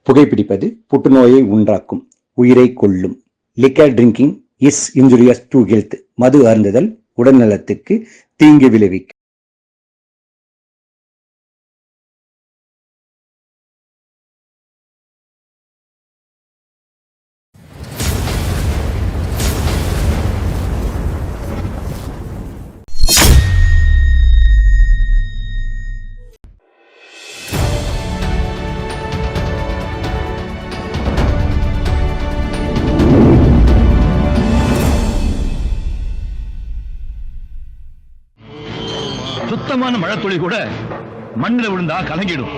புகைப்பிடிப்பது புற்றுநோயை உண்டாக்கும், உயிரை கொல்லும். Liquor drinking is injurious to health. மது அருந்துதல் உடல்நலத்துக்கு தீங்கு விளைவிக்கும். சுத்தமான மழை துளி கூட மண்ணில் விழுந்தா கலங்கிடும்.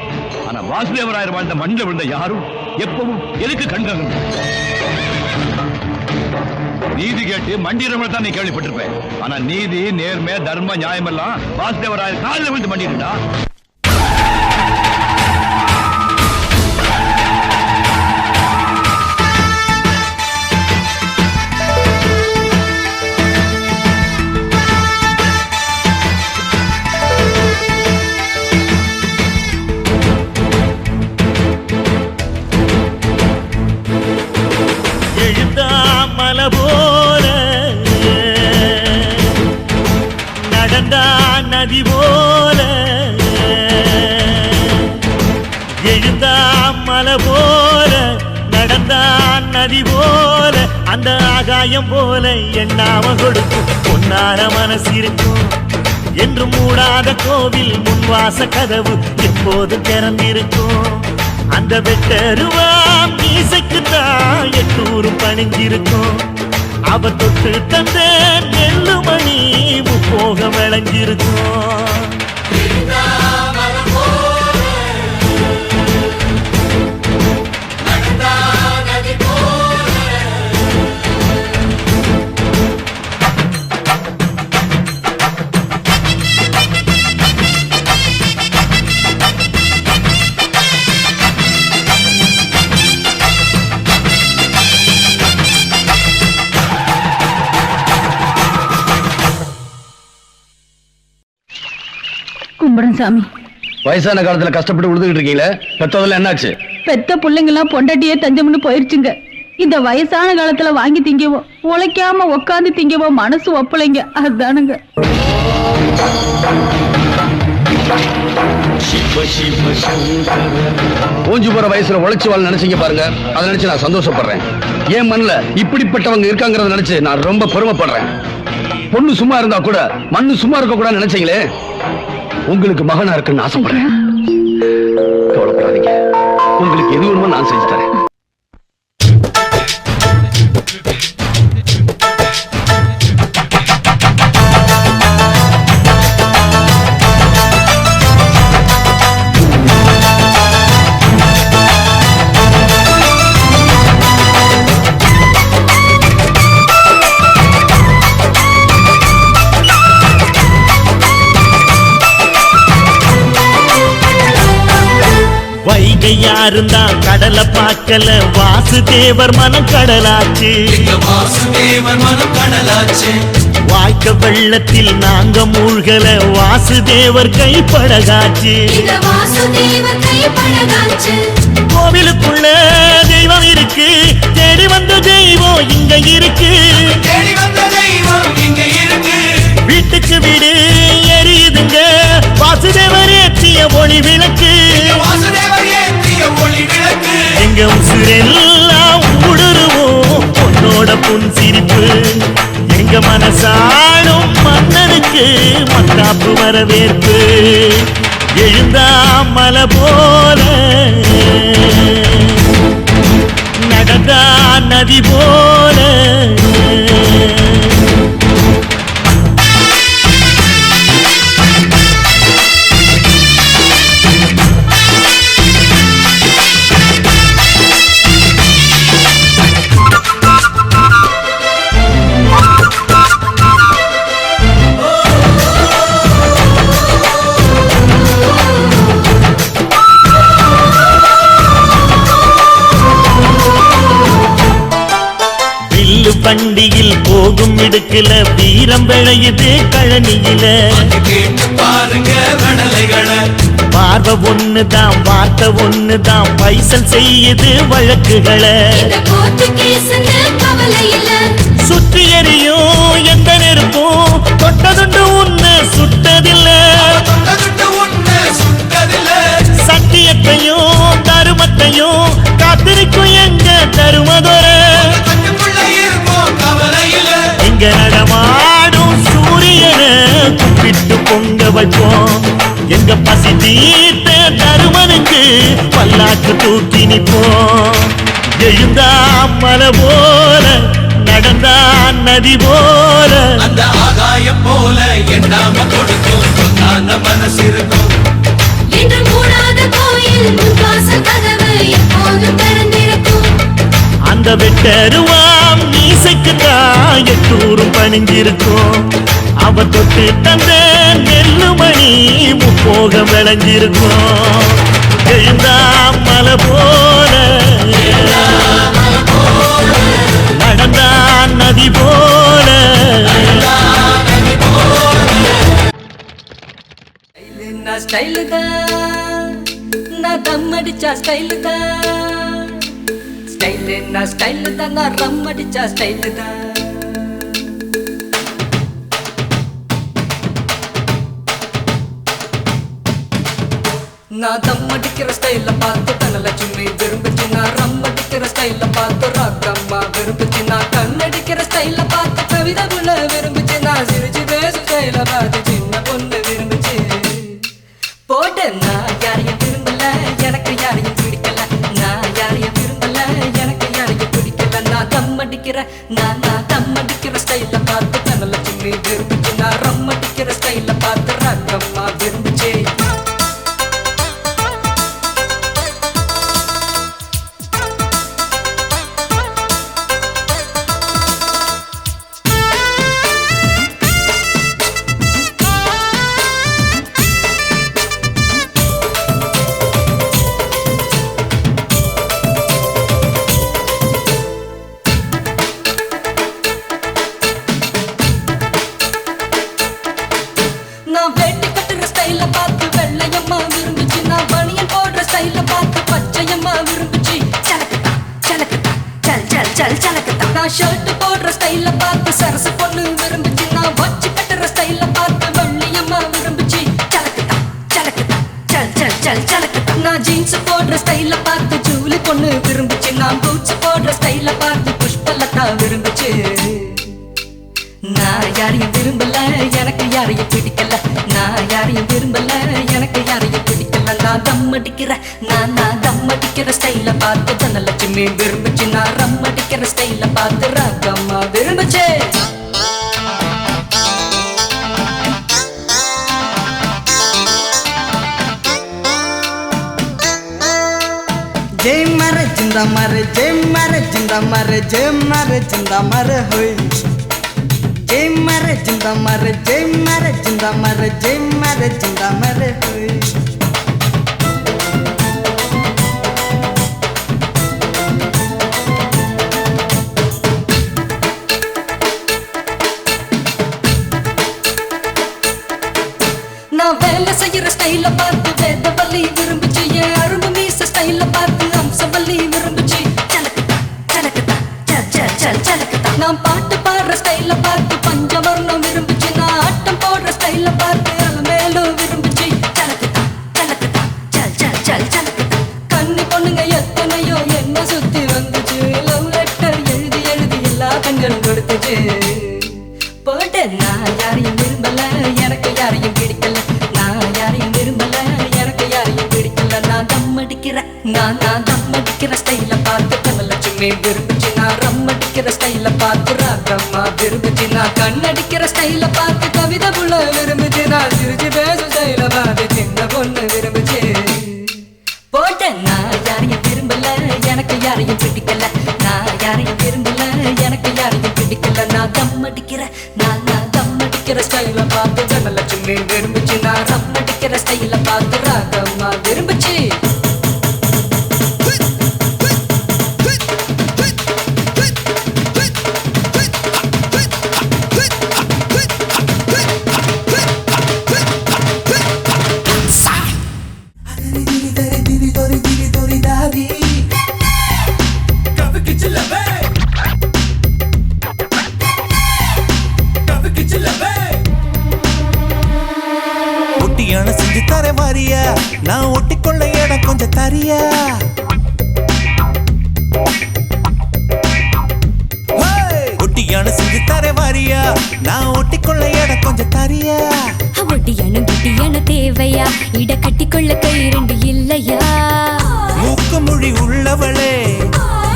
ஆனா வாசுதேவராயர் வாழ்ந்த மண்ணில் விழுந்த யாரும் எப்பவும் எதுக்கு கண்காணும்? நீதி கேட்டு மண்டிரவனை தான் நீ கேள்விப்பட்டிருப்பேன். ஆனா நீதி, நேர்மை, தர்ம, நியாயம் எல்லாம் வாசுதேவராயர் காலில் விழுந்து மண்டிருந்தா. நதி போல எழுந்தான் மலை போல நடந்தான் நதி போல அந்த ஆகாயம் போல எண்ணாம கொடுக்கும் பொன்னார மனசு இருக்கும் என்று மூடாத கோவில் முன்வாச கதவு எப்போது திறந்திருக்கும். அந்த வெட்டருவாம் மீசைக்குத்தான் 800 பணிஞ்சிருக்கும். அவ தொட்டு தந்த நெல்லுமணி முப்போக விளைஞ்சிருக்கும். சாமி, வயசான காலத்துல கஷ்டப்பட்டு விழுந்துகிட்டு இருக்கீங்களே, பெத்ததுல என்னாச்சு? பெத்த பிள்ளைங்கெல்லாம் பொண்டாட்டியே தஞ்சம்னு போயிருச்சுங்க. இந்த வயசான காலத்துல வாங்கி திங்கவோ உழைக்காம உக்காந்து திங்கவோ மனசு ஒப்பளைங்க. அதுதானுங்க. ஊஞ்சி போற வயசுல உழைச்சு வாழ் நினைச்சீங்க பாருங்க. அதை நினைச்சு நான் சந்தோஷப்படுறேன். ஏன் மண்ணுல இப்படிப்பட்டவங்க இருக்காங்கிறத நினைச்சு நான் ரொம்ப பெருமைப்படுறேன். பொண்ணு சும்மா இருந்தா கூட மண்ணு சும்மா இருக்க கூட நினைச்சீங்களே, உங்களுக்கு மகனா இருக்குன்னு ஆசைப்படுறேன். கவலைப்படாதீங்க, உங்களுக்கு எது வேணுமோ நான் செஞ்சு தரேன். யாருந்தா கடலை பார்க்கல, வாசுதேவர் மனம் கடலாச்சு. வாய்க்க வெள்ளத்தில் நாங்க மூழ்கல, வாசுதேவர் கைப்படகாச்சு. கோவிலுக்குள்ள தெய்வம் இருக்கு, தேடி வந்த தெய்வம் இங்க இருக்கு. வீட்டுக்கு வீடு எரியுதுங்க, வாசுதேவர் ஏற்றிய ஒளி விளக்கு. எங்க உசுரெல்லாம் ஊடுருவோம் பொன்னோட புன் சிரிப்பு. எங்க மனசாடும் மன்னனுக்கு மத்தாப்பு வரவேற்பு. எழுந்தா மலை போல நடந்தா நதி போல. வண்டியில் போகும் இடுக்கல வீரம் விளையுது கழனியில. பார்வை ஒண்ணுதான் வார்த்தை ஒண்ணுதான் பைசல் செய்யுது வழக்குகளை சுற்றி எறியும் எந்த நெருப்பும் தொட்டதுண்டு உன்னை சுட்டதில்லை சத்தியத்தையும் தருமத்தையும் காத்திருக்கும் எங்க தருமதொர எங்க நடமாடும் சூரியனை கும்பிட்டு பொங்க வைப்போம் எங்க பசி தீர்த்த தருமனுக்கு பல்லாக்கு தூக்கி நிற்போம் எழுந்தா மலை போல நடந்தா நதி போல அந்த ஆகாயம் போல எண்ணாம கொடுக்கும் சொன்னான மனசு இருக்கும் என்று மூடாத கோயில் முன்வாசல் கதவு எப்போதும் திறந்திருக்கும் அந்த வெட்டருவாம் மீசைக்குத்தான் எட்டூரும் பணிஞ்சிருக்கும் அவ தொட்டு தந்த நெல்லுமணி முப்போக விளைஞ்சிருக்கும் எழுந்தா மலை போல நடந்தா நதி போல நான் ஸ்டைலு தான் நான் தம் அடிச்சா ஸ்டைலு தான் ஸ்டைலு நான் ஸ்டைலு தான் நான் ரம் அடிச்சா ஸ்டைலு தான் நான் தம் அடிக்கிற ஸ்டைல பார்த்து தனலட்சுமி விரும்புச்சு நான் ரம் அடிக்கிற ஸ்டைல பார்த்து ராக்கம்மா விரும்புச்சு நான் கண்ணடிக்கிற ஸ்டைல பார்த்து கவிதை புள்ள விரும்புச்சு நான் சிரிச்சு பேசு ஸ்டைல பார்த்து சின்ன பொண்ணு விரும்புச்சு போட்டு நான் யாரையும் விரும்பல எனக்கு யாரையும் பிடிக்கல நான் யாரையும் விரும்பல எனக்கு யாரையும் பிடிக்கல நான் தம் அடிக்கிற நான் தம் அடிக்கிற ஸ்டைல பார்த்து தனலட்சுமி விரும்புச்சு நான் ரம் அடிக்கிற ஸ்டைல பார்த்து ராக்கம்மா விரும்புச்சு நான் வேட்டி கட்டுற ஸ்டைல பார்த்து வெள்ளையம்மா விரும்புச்சு நான் பனியன் போடுற ஸ்டைல பார்த்து பச்சையம்மா விரும்புச்சு சலக்கத்தா சலக்கத்தா சல் சல் சல் சலக்கத்தா நான் ஷர்ட் போடுற ஸ்டைல பார்த்து சரசு பொண்ணு விரும்புச்சு நான் வச்சு கட்டுற ஸ்டைல பார்த்து வெள்ளையம்மா விரும்புச்சு சலக்கத்தா சலக்கத்தா சல் சல் சல் சலக்கத்தா நான் ஜீன்ஸ் போடுற ஸ்டைல பார்த்து ஜூலி பொண்ணு விரும்புச்சு நான் பூட்ஸ் போடுற ஸ்டைல பார்த்து புஷ்பலதா விரும்புச்சு நான் யாரையும் விரும்பல எனக்கு யாரையும் பிடிக்கல நான் யாரையும் விரும்பல எனக்கு யாரையும் பிடிக்கல நான் தம் அடிக்கிற நான் தம் அடிக்கிற ஸ்டைல பார்த்து தனலட்சுமி விரும்புச்சு நான் ரம் அடிக்கிற ஸ்டைல பார்த்து ராகம்மா விரும்புச்சு जय मर जिंदा मर जय मर जिंदा मर जय मर जिंदा मर होय जय मर जिंदा मर जय मर जिंदा मर जय मर जिंदा मर होय நான் வேலை செய்யற ஸ்டைல பார்த்து வேதவல்லி விரும்புச்சு என் அரும்பு மீச ஸ்டைல பார்த்து அம்சவல்லி விரும்புச்சு சலக்கத்தா சலக்கத்தா சல் சல் சல் சலக்கத்தா நான் பாட்டு பாடுற ஸ்டைல பார்த்து பஞ்சவர்ணம் விரும்புச்சு நான் ஆட்டம் போடுற ஸ்டைல பார்த்து அலமேலும் விரும்புச்சு சலக்கத்தா சலக்கத்தா சல் சல் சல் சலக்கத்தா கண்ணி பொண்ணுங்க எத்தனையோ என்ன சுத்தி வந்துச்சு லவ் லெட்டர் எழுதி எழுதி எல்லா கண்களும் கொடுத்துச்சு போட்டு நான் யாரையும் விரும்பல எனக்கு யாரையும் பிடிக்கல நான் யாரையும் விரும்பல எனக்கு யாரையும் பிடிக்கல நான் தம் அடிக்கிற நான் தம் அடிக்கிற ஸ்டைல பார்த்து தனலட்சுமி விரும்புச்சு நான் ரம் அடிக்கிற ஸ்டைல பார்த்து ராகம்மா விரும்புச்சு நான் கண்ணடிக்கிற ஸ்டைல பார்த்து கவிதை புள்ள விரும்புச்சு நான் சிரிச்சு பேசும் ஸ்டைல பார்த்து சின்ன பொண்ணு விரும்புச்சு போட்டு நான் யாரையும் விரும்பல எனக்கு யாரையும் பிடிக்கல நான் யாரையும் விரும்பல எனக்கு யாரையும் பிடிக்கல நான் தம் அடிக்கிற நான் தம் அடிக்கிற ஸ்டைல பார்த்து தனலட்சுமி விரும்புச்சு நான் ரம் அடிக்கிற ஸ்டைல பார்த்து ராகம்மா விரும்புச்சு ஒட்டியான செஞ்சு தர வாரியா நான் ஒட்டிக்கொள்ள இடம் கொஞ்சம் தரியா ஒட்டியான குட்டியான தேவையா இட கட்டிக்கொள்ள கை ரெண்டு இல்லையா மூக்கு மொழி உள்ளவளே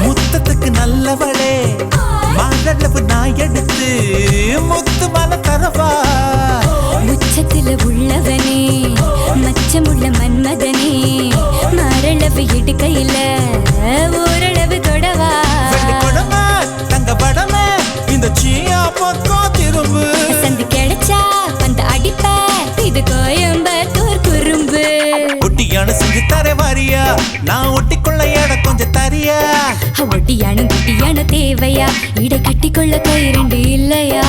முத்தத்துக்கு நல்லவளே மாதளவு நான் எடுத்து முத்து மல தரவா உச்சத்துல உள்ளவனே மச்சமுள்ள மன்மதனே மரளவு இடுக்கையில ஓரளவு தொடவா கொடமா தங்க படமே இந்த சீயா பக்கம் திரும்பு சந்து கிடைச்சா அந்த அடிப்ப இது கோயம்பத்தூர் குறும்பு ஒட்டியான செஞ்சு தர வாரியா நான் ஒட்டிக்கொள்ள இடம் கொஞ்சம் தரியா ஒட்டியான குட்டியான தேவையா இடை கட்டிக்கொள்ள கை ரெண்டு இல்லையா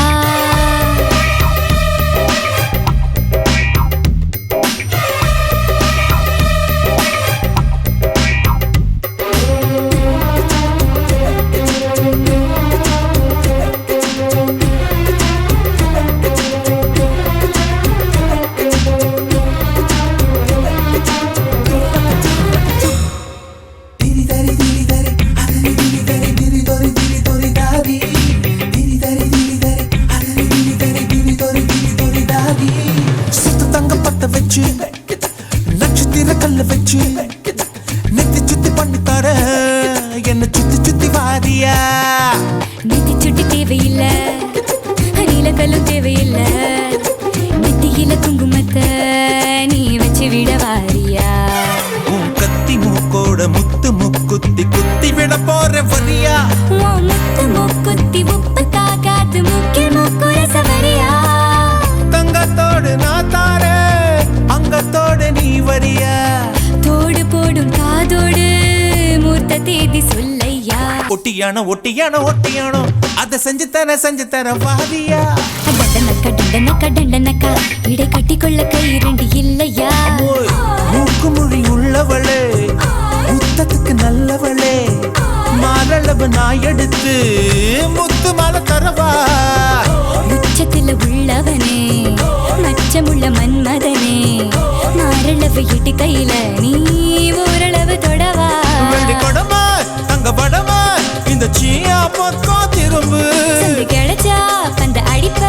நட்சத்திர கல்ல வச்சு நெத்தி சுத்தி பண்ணி தர என்ன சுத்தி சுத்தி வாரியா நெத்தி சுட்டி தேவையில்ல நீலக்கல்லும் தேவையில்ல நெத்தியில குங்குமத்தை நீ வச்சு விட வாரியா உன் கத்தி மூக்கோட முத்து முக்குத்தி குத்தி விட போற வரியா முத்து முக்குத்தி உப்பு தாக்காத்து முக்கில் முக்குற சவரியா தங்கத்தோடு நான் தாரே அங்கத்தோடு நீ வரியா தோடு போடும் காதோடு மூர்த்த தேதி சொல்லையா ஒட்டியானோ ஒட்டியானோ ஒட்டியானோ அதை செஞ்சு தர வாரியா டண்டனக்கா டண்டனக்கா டண்டனக்கா இடை கட்டிக்கொள்ள கை ரெண்டு இல்லையா மூக்கு மொழி உள்ளவளே முத்தத்துக்கு நல்லவளே மாரளவு நான் எடுத்து முத்து மாலை தரவா உச்சத்துல உள்ளவனே மச்சமுள்ள மன்மதனே மாரளவு இட்டு கையில நீ ஓரளவு தொடவா வெள்ளி கொடமா தங்க படமா இந்த சீயா பக்கம் திரும்பு சந்து கிடைச்சா அந்த அடிப்ப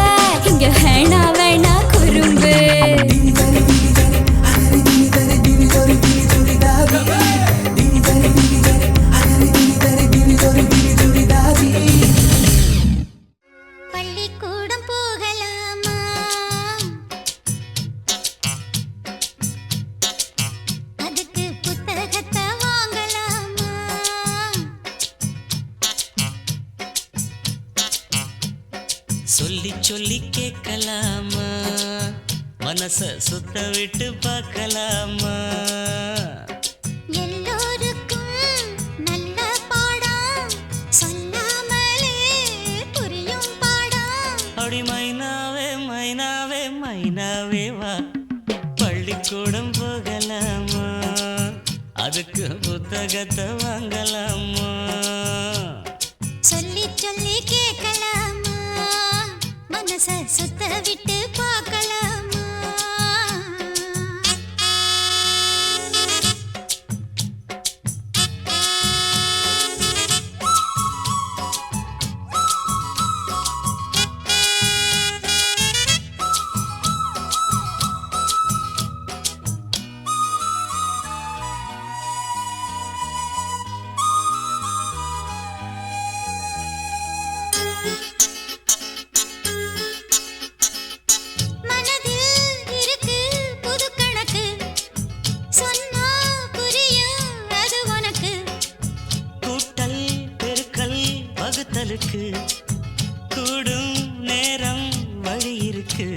இங்க வேணா வேணா குறும்பு பள்ளிக்கூடம் போகலாமா அதுக்கு புத்தகத்தை வாங்கலாமா சொல்லி சொல்லி கேட்கலாமா மனச சுத்த விட்டு பார்க்கலாமா எல்லோருக்கும் நல்ல பாடம் சொல்லாமலே புரியும் பாடம் அப்படி மைனாவே மைனாவே மைனாவே வா பள்ளிக்கூடம் போகலாமா அதுக்கு புத்தகத்தை வாங்கலாமா சொல்லி சொல்லி கேட்கலாமா மனச சுத்த விட்டு பார்க்கலாமா கூடும் நேரம் வழி இருக்கு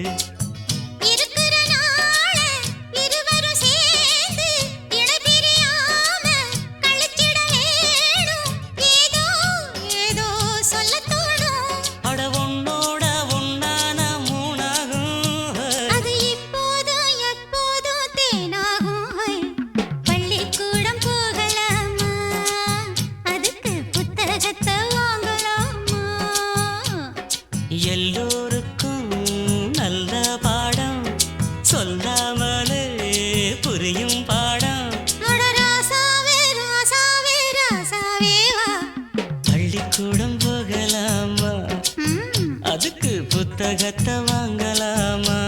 எல்லோருக்கும் நல்ல புத்தகத்தை வாங்கலாமா?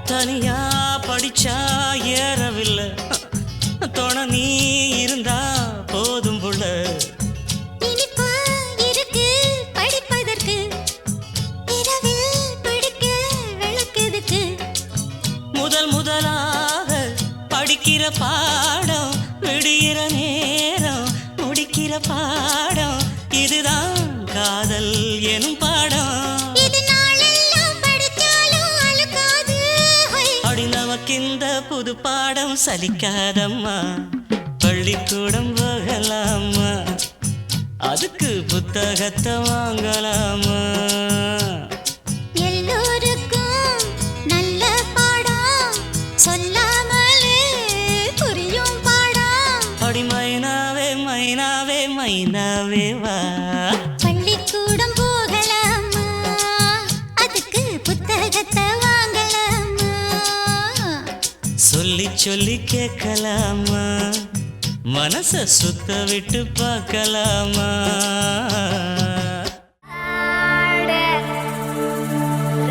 தனியா படிச்சா ஏறவில்லை, துணை நீ இருந்தா போதும் புள்ள. இனிப்பா இருக்கு படிப்பதற்கு, இரவில் பிடிக்க விளக்குதுக்கு. முதலாக படிக்கிற பாடம், விடுகிற நேரம் முடிக்கிற பாடம், இதுதான் காதல் எனும் பாடம். இது நாளெல்லாம் படிச்சாலும் அழுக்காது. அடி நமக்கிந்த புது பாடம் சலிக்காதம்மா, பள்ளிக்கூடம் போகலாமா? அதுக்கு புத்தகத்தை வாங்கலாமா? எல்லோருக்கும் நல்ல பாடம், சொல்லாமலே புரியும் பாடம். அடி மைனாவே மைனாவே மைனாவே வா. பள்ளிக்கூடம் போகலாமா? அதுக்கு புத்தகத்தை வாங்கலாமா? சொல்லி சொல்லி கேட்கலாமா? மனச சுத்த விட்டு பார்க்கலாமா?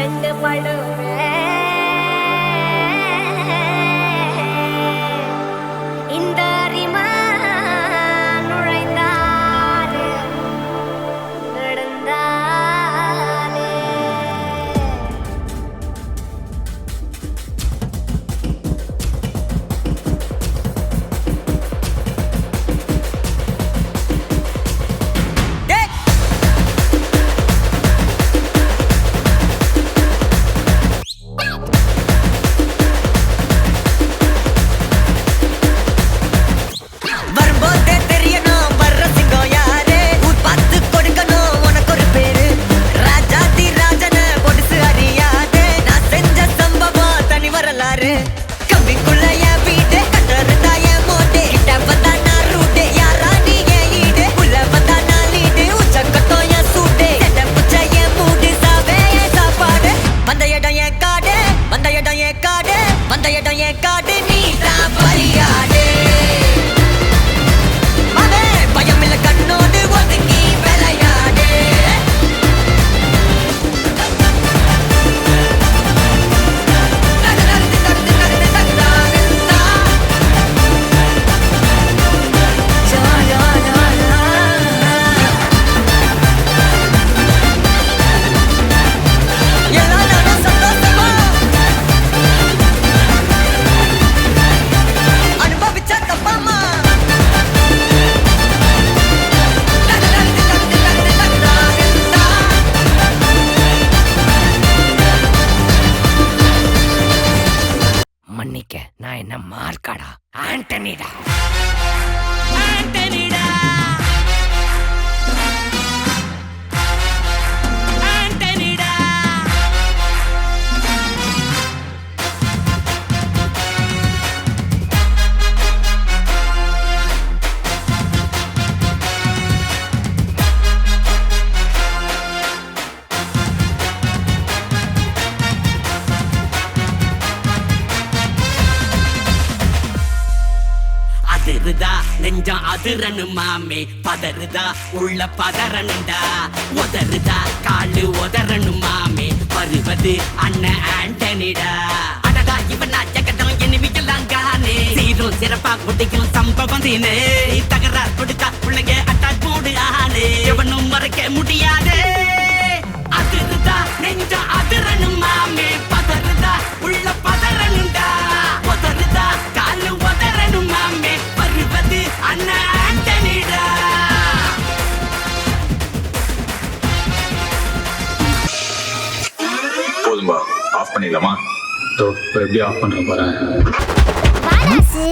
ரெண்டு படுவே இந்த அறிமா நுழைந்தாலே நடந்தாலே. வரும்போதே தெரியணும் வர்ற சிங்கம் யாரு, ஊர் பார்த்து கொடுக்கணும் உனக்கு ஒரு பேரு. ராஜாதி ராஜன பொடுசு அறியாதே, நான் செஞ்ச சம்பவம் தனி வரலாறு. கம்பிக்குள்ள என் வீடு, கட்டறுந்தா என் மோட்டு, கிட்ட வந்தா நான் ரூட்டு, யாரா நீ என் ஈடு, உள்ள வந்தா நான் லீடு, உச்சக்கட்டம் என் சூட்டு, செட்ட புச்ச என் மூடு, சாவே என் சாப்பாடு. வந்த இடம் என் காடு, வந்த இடம் என் காடு, வந்த இடம் என் காடு, நீ தான் பலியாடு. பயமில்ல கண்ணோடு ஒதுங்கி விளையாடு. எல்லாரும் சந்தோஷமா அனுபவிச்ச தப்பாமா. மன்னிக்க, நான் என்ன மார்க்காடா, ஆண்டனிடா. ஆண்டனிடா ஆண்டனிடா. அதிருதா நெஞ்சம் அதிரனு மாமே, பதறுதா உள்ள பதறனுண்டா, உதறுதா காலு உதறனு மாமே, வருவது அண்ணன் ஆண்டனிடா. அடடா இவனா ஜகதம் எனிமிக்கலாம் காணே, சீரும் சிறப்பா குட்டிக்கும் சம்பவம் தீனே, தகராறு கொடுத்தா பிள்ளைங்க அட்டாக் மூடு ஆனே, எவனும் மறைக்க முடியாது. அதிருதா நெஞ்சம் அதிரனு மாமே, பதறுதா உள்ள பதறனுண்டா, உதறுதா காலு உதறனு மாமே, வருவது அண்ணன் ஆண்டனிடா. போதும்பா, ஆஃப் பண்ணிடலாமா? எப்படி ஆஃப் பண்ற பாரு. வாடாசு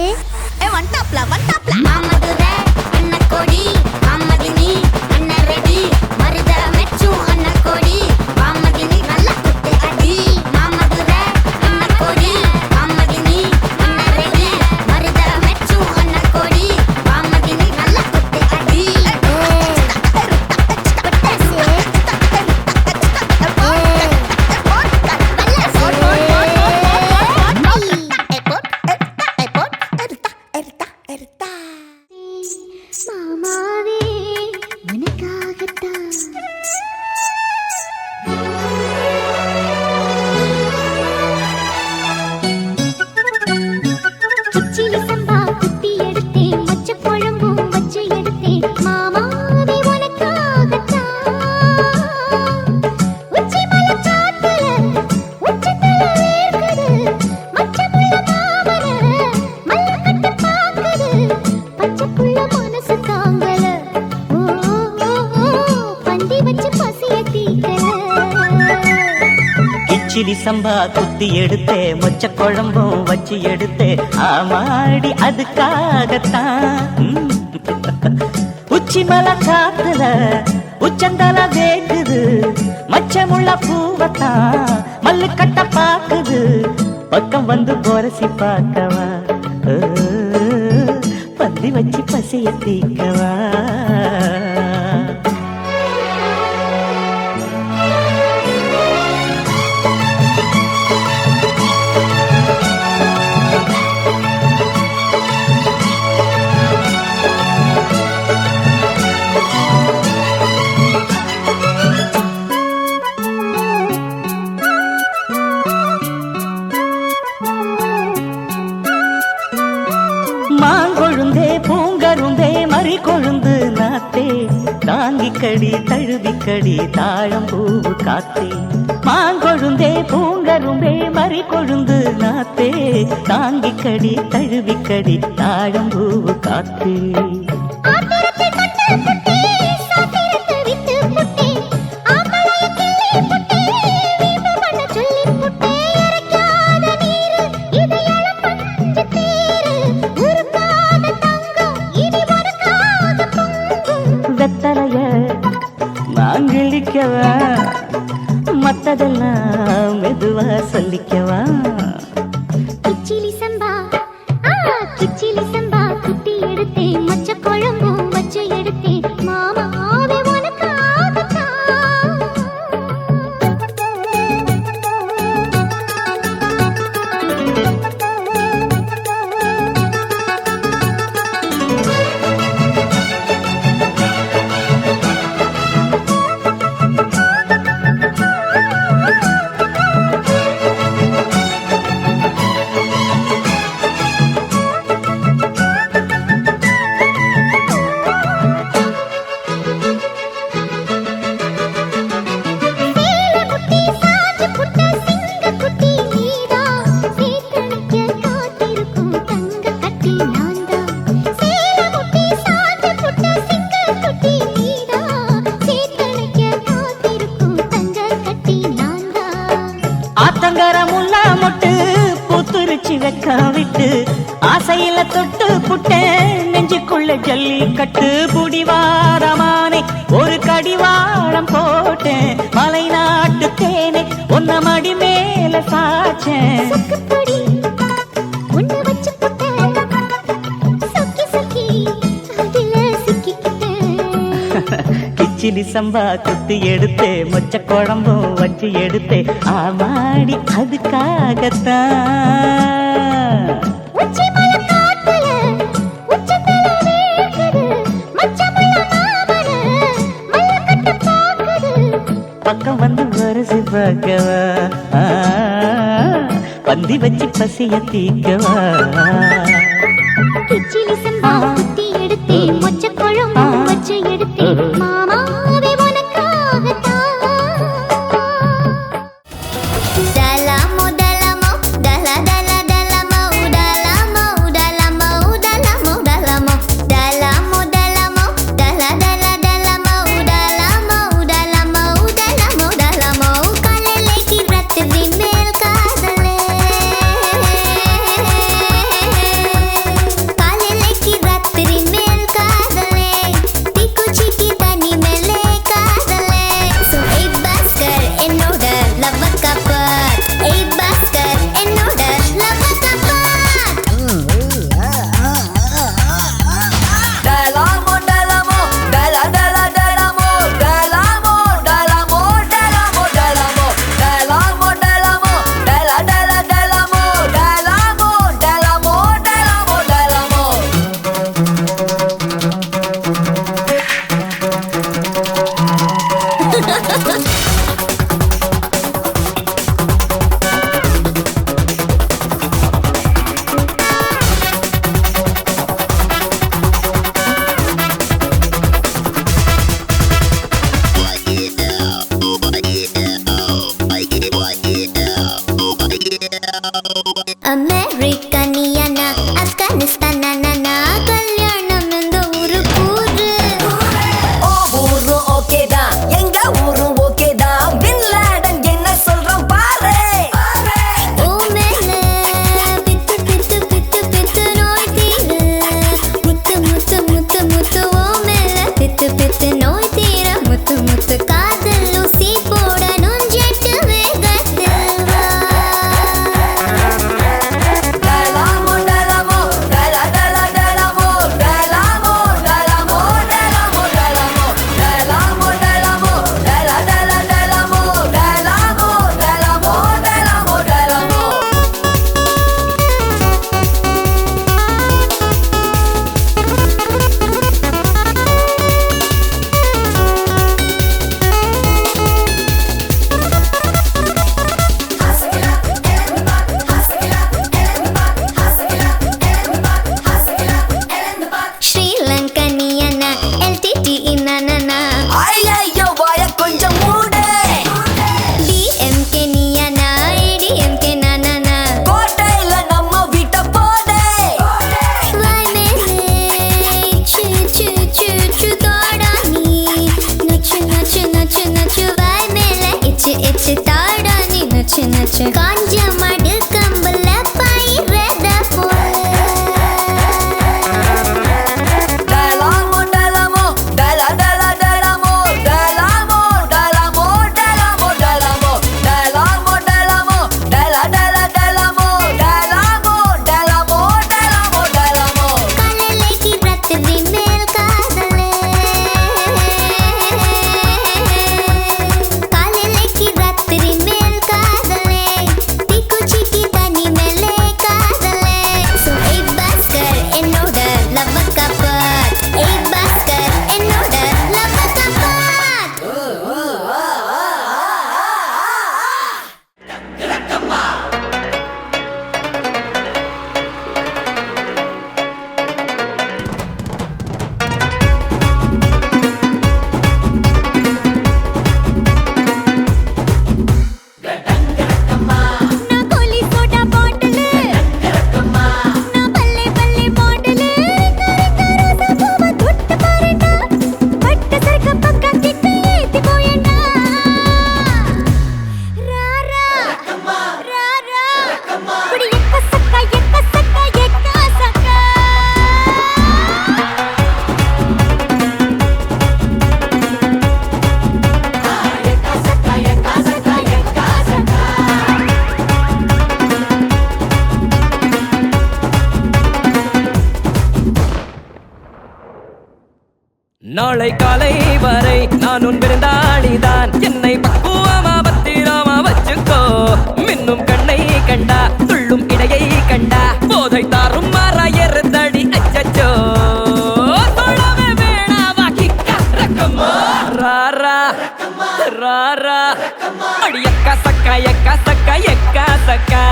ஏ வண்டாப்ல வண்டாப்ல. மாமதுரை என்ன கொடி மாமதினி அண்ணன் ரெடி மருத மெச்சும் அண்ணன் கொடி மாமதினி நல்லா குத்து அடி மாமதுரை அண்ணன் கொடி மாமதினி அண்ணன் ரெடி மருத மெச்சும் அண்ணன் கொடி மாமதினி நல்லா குத்து அடி மாமாவே உனக்காகத்தான் கிச்சிலி சம்பா குத்தி எடுத்தேன் மச்ச குழம்பும் வச்சு எடுத்தேன் மாமாவே உனக்காகத்தான் உச்சி மலை காத்துல உச்சத்துல வேர்க்குது மச்சமுள்ள மாமர மல்லக்கட்டு பாக்குது பச்சைக்குள்ள மனசு தாங்கல ஓ பந்தி வச்சு பசிய தீக்கல கிச்சிலி சம்பா குத்தி எடுத்தே மொச்ச குழம்பும் வச்சு எடுத்தே ஆமாடி அதுக்காகத்தான் உச்சி மலை காத்துல உச்சந்தல வேக்குது மச்சமுள்ள பூவத்தான் மல்லு கட்ட பாக்குது பக்கம் வந்து போரசி பார்க்கவா பந்தி வச்சு பசிய தீக்கவா மாங்கொழுந்தே பூங்கருந்தே மறி கொழுந்து நாத்தே தாங்கிக்கடி தழுவிக்கடி தாழம் பூவு காத்தே மாங்கொழுந்தே பூங்கருந்தே மறி கொழுந்து நாத்தே தாங்கிக்கடி தழுவிக்கடி தாழம் பூவு காத்தே வெத்தலைய நான் கிழிக்கவா மத்ததெல்லாம் மெதுவா சொல்லிக்கவா கிச்சிலி சம்பா குட்டி எடுத்தேன் மச்ச குழம்பும் வச்சு எடுத்தேன் மாமாவே உனக்காகத்தான் விட்டு ஆசையில தொட்டு புட்டேன் நெஞ்சுக்குள்ள ஜல்லி கட்டு புடிவாரமானே ஒரு கடிவாரம் போட்டேன் மலை நாட்டு தேனே ஒன்ன மடி மேல சாச்சேன் கிச்சிலி சம்பா குத்தி எடுத்தே மொச்ச குழம்பும் வச்சு எடுத்தே ஆமாடி அதுக்காகத்தான் பக்கம் வந்து வரசி பார்க்கவா பந்தி வச்சு பசிய தீக்கவா கிச்சிலி சம்பா குத்தி எடுத்தே மொச்ச குழம்பும் வச்சு எடுத்தே மாமாவே உனக்காகத்தான் டலமோ டலமோ டல டல டலமோ டலமோ டலமோ டலமோ டலமோ டலமோ டலமோ டல டல டலமோ டலமோ டலமோ டலமோ டலமோ காலையிலே கிரத்து விமேல் காதலே காலையிலே கிரத்து அமெரிக்கனியனா ஆப்கானிஸ்தான் நானா கல்யாணம் இந்த ஊரு கூறு ஊரு ஓகேதா எங்க ஊரு ஓகேதா பின் லாடன் என்ன சொல்றான் பாரு ஓ மேல பித்து பித்து பித்து பித்து நோய் தீர முத்து முத்து முத்து முத்து ஓ மேல பித்து பித்து நோய் தீர முத்து முத்து காதல் ஊசி போடணும் ஜெட்டு வேகத்தில் வா டலாமோ டலாமோ டலா டலா டலாமோ டலாமோ டலாமோ டலாமோ டலாமோ டலாமோ டலாமோ டலா டலா டலாமோ டலாமோ டலாமோ டலாமோ டலாமோ ஸ்ரீலங்கனியனா எல்டிடி இன்னானா ஐயோ வாய கொஞ்சம் மூடு டிஎம்கே நியனா ஏடிஎம்கே நானா கோட்டையில நம்ம வீட்டை போடு வாய் மேலே சு சு சு சு தாடா நீ நச்சு நச்சு நச்சு நச்சு வாய் மேலே இச்சு இச்சு தாடா நீ நச்சு நச்சு காஞ்ச மடு கம்பல பயிரத போல டலாமோ டலாமோ டலா டலா டலாமோ டலாமோ டலாமோ டலாமோ டலாமோ டலாமோ டலாமோ டலா டலா டலாமோ டலாமோ டலாமோ டலாமோ டலாமோ கலலைக்கு ரத்திரி மேல் காதலே கலலைக்கு ரத்திரி மேல் காதலே திக்கு சிக்கி தனி மேலே காதலே சோ ஏ பாஸ்கர் என்னோட லவ் கப்பாட் ஏ பாஸ்கர் என்னோட லவ் கப்பாட் நான் கோலி சோடா பாட்டில் நான் பல்லே பல்லே மாடல் கரகரச பூவ தொட்டு பாருடா பட்ட சரக்க பக்கம் கிட்ட ஏத்தி போயடா ராரா ராரா குடி எக்க சக்கா எக்க சக்கா எக்க சக்கா நாளை காலை வரை நான் உன் விருந்தாளிதான் என்னை பக்குவமா பத்திரமா வச்சுக்கோ மின்னும் கண்ணை கண்டா துள்ளும் இடையை கண்டா போதை தாரும் மாறாயறுதடி அச்சச்சோ தொழவே வேணாவா கிக்கா ரக்கம்மா ராரா ராரா அடி எக்கா சக்கா எக்கா சக்கா எக்கா சக்கா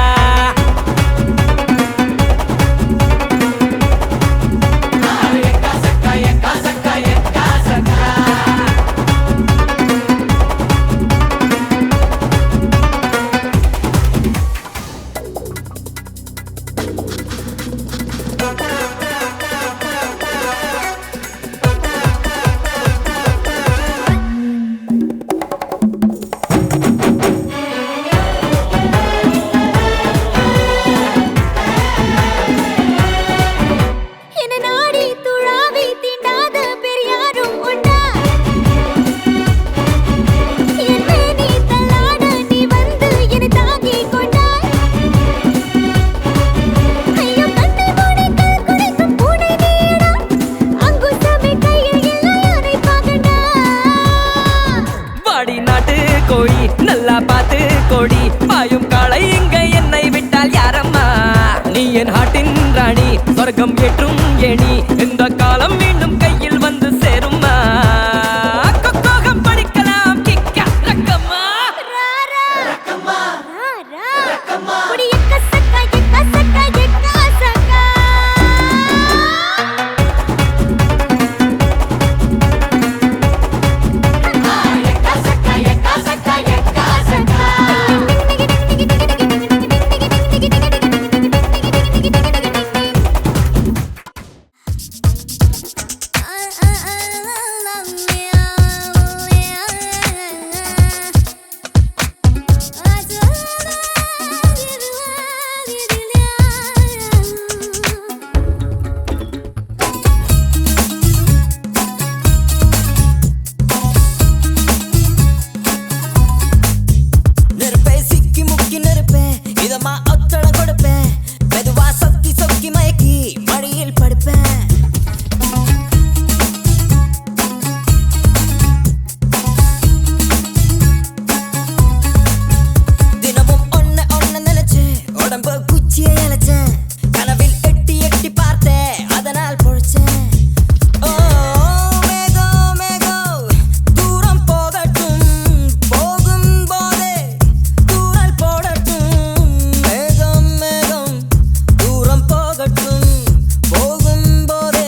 என்ன நாடி துழாவி தீண்டாத பெரியாரும் உண்டா என் மேனி தள்ளாட நீ வந்து என்னை தாங்கி கொண்டாய் ஐயோ கண்ணை மூடி கல் குடைக்கும் பூனை நீடா அங்குசமே கையில் இல்லை யானை பாகண்டா வாடி நாட்டு கோழி நல்லா பார்த்து கோடி பாயும் காளை இங்க என்னை விட்டால் யாரம்மா நீ என் ஹாட்டின் ராணி சொர்க்கம் ஏற்றும் ஏணி இந்த காலம் மீண்டும் கையில் வந்து சேரும்மா கொக்கோகம் படிக்கலாம் கிக்கா ரக்கம்மா ராரா ராரா குடி எக்க சக்கா எக்க சக்கா எக்க சக்கா எக்க சக்கா எக்க சக்கா எக்க சக்கா அழைச்சேன் கனவில் எட்டி எட்டி பார்த்தேன் அதனால் பொழைச்சேன் ஓ மேகம் மேகம் தூரம் போகட்டும் போகும் போதே தூரல் போடட்டும் மேகம் மேகம் தூரம் போகட்டும் போகும் போதே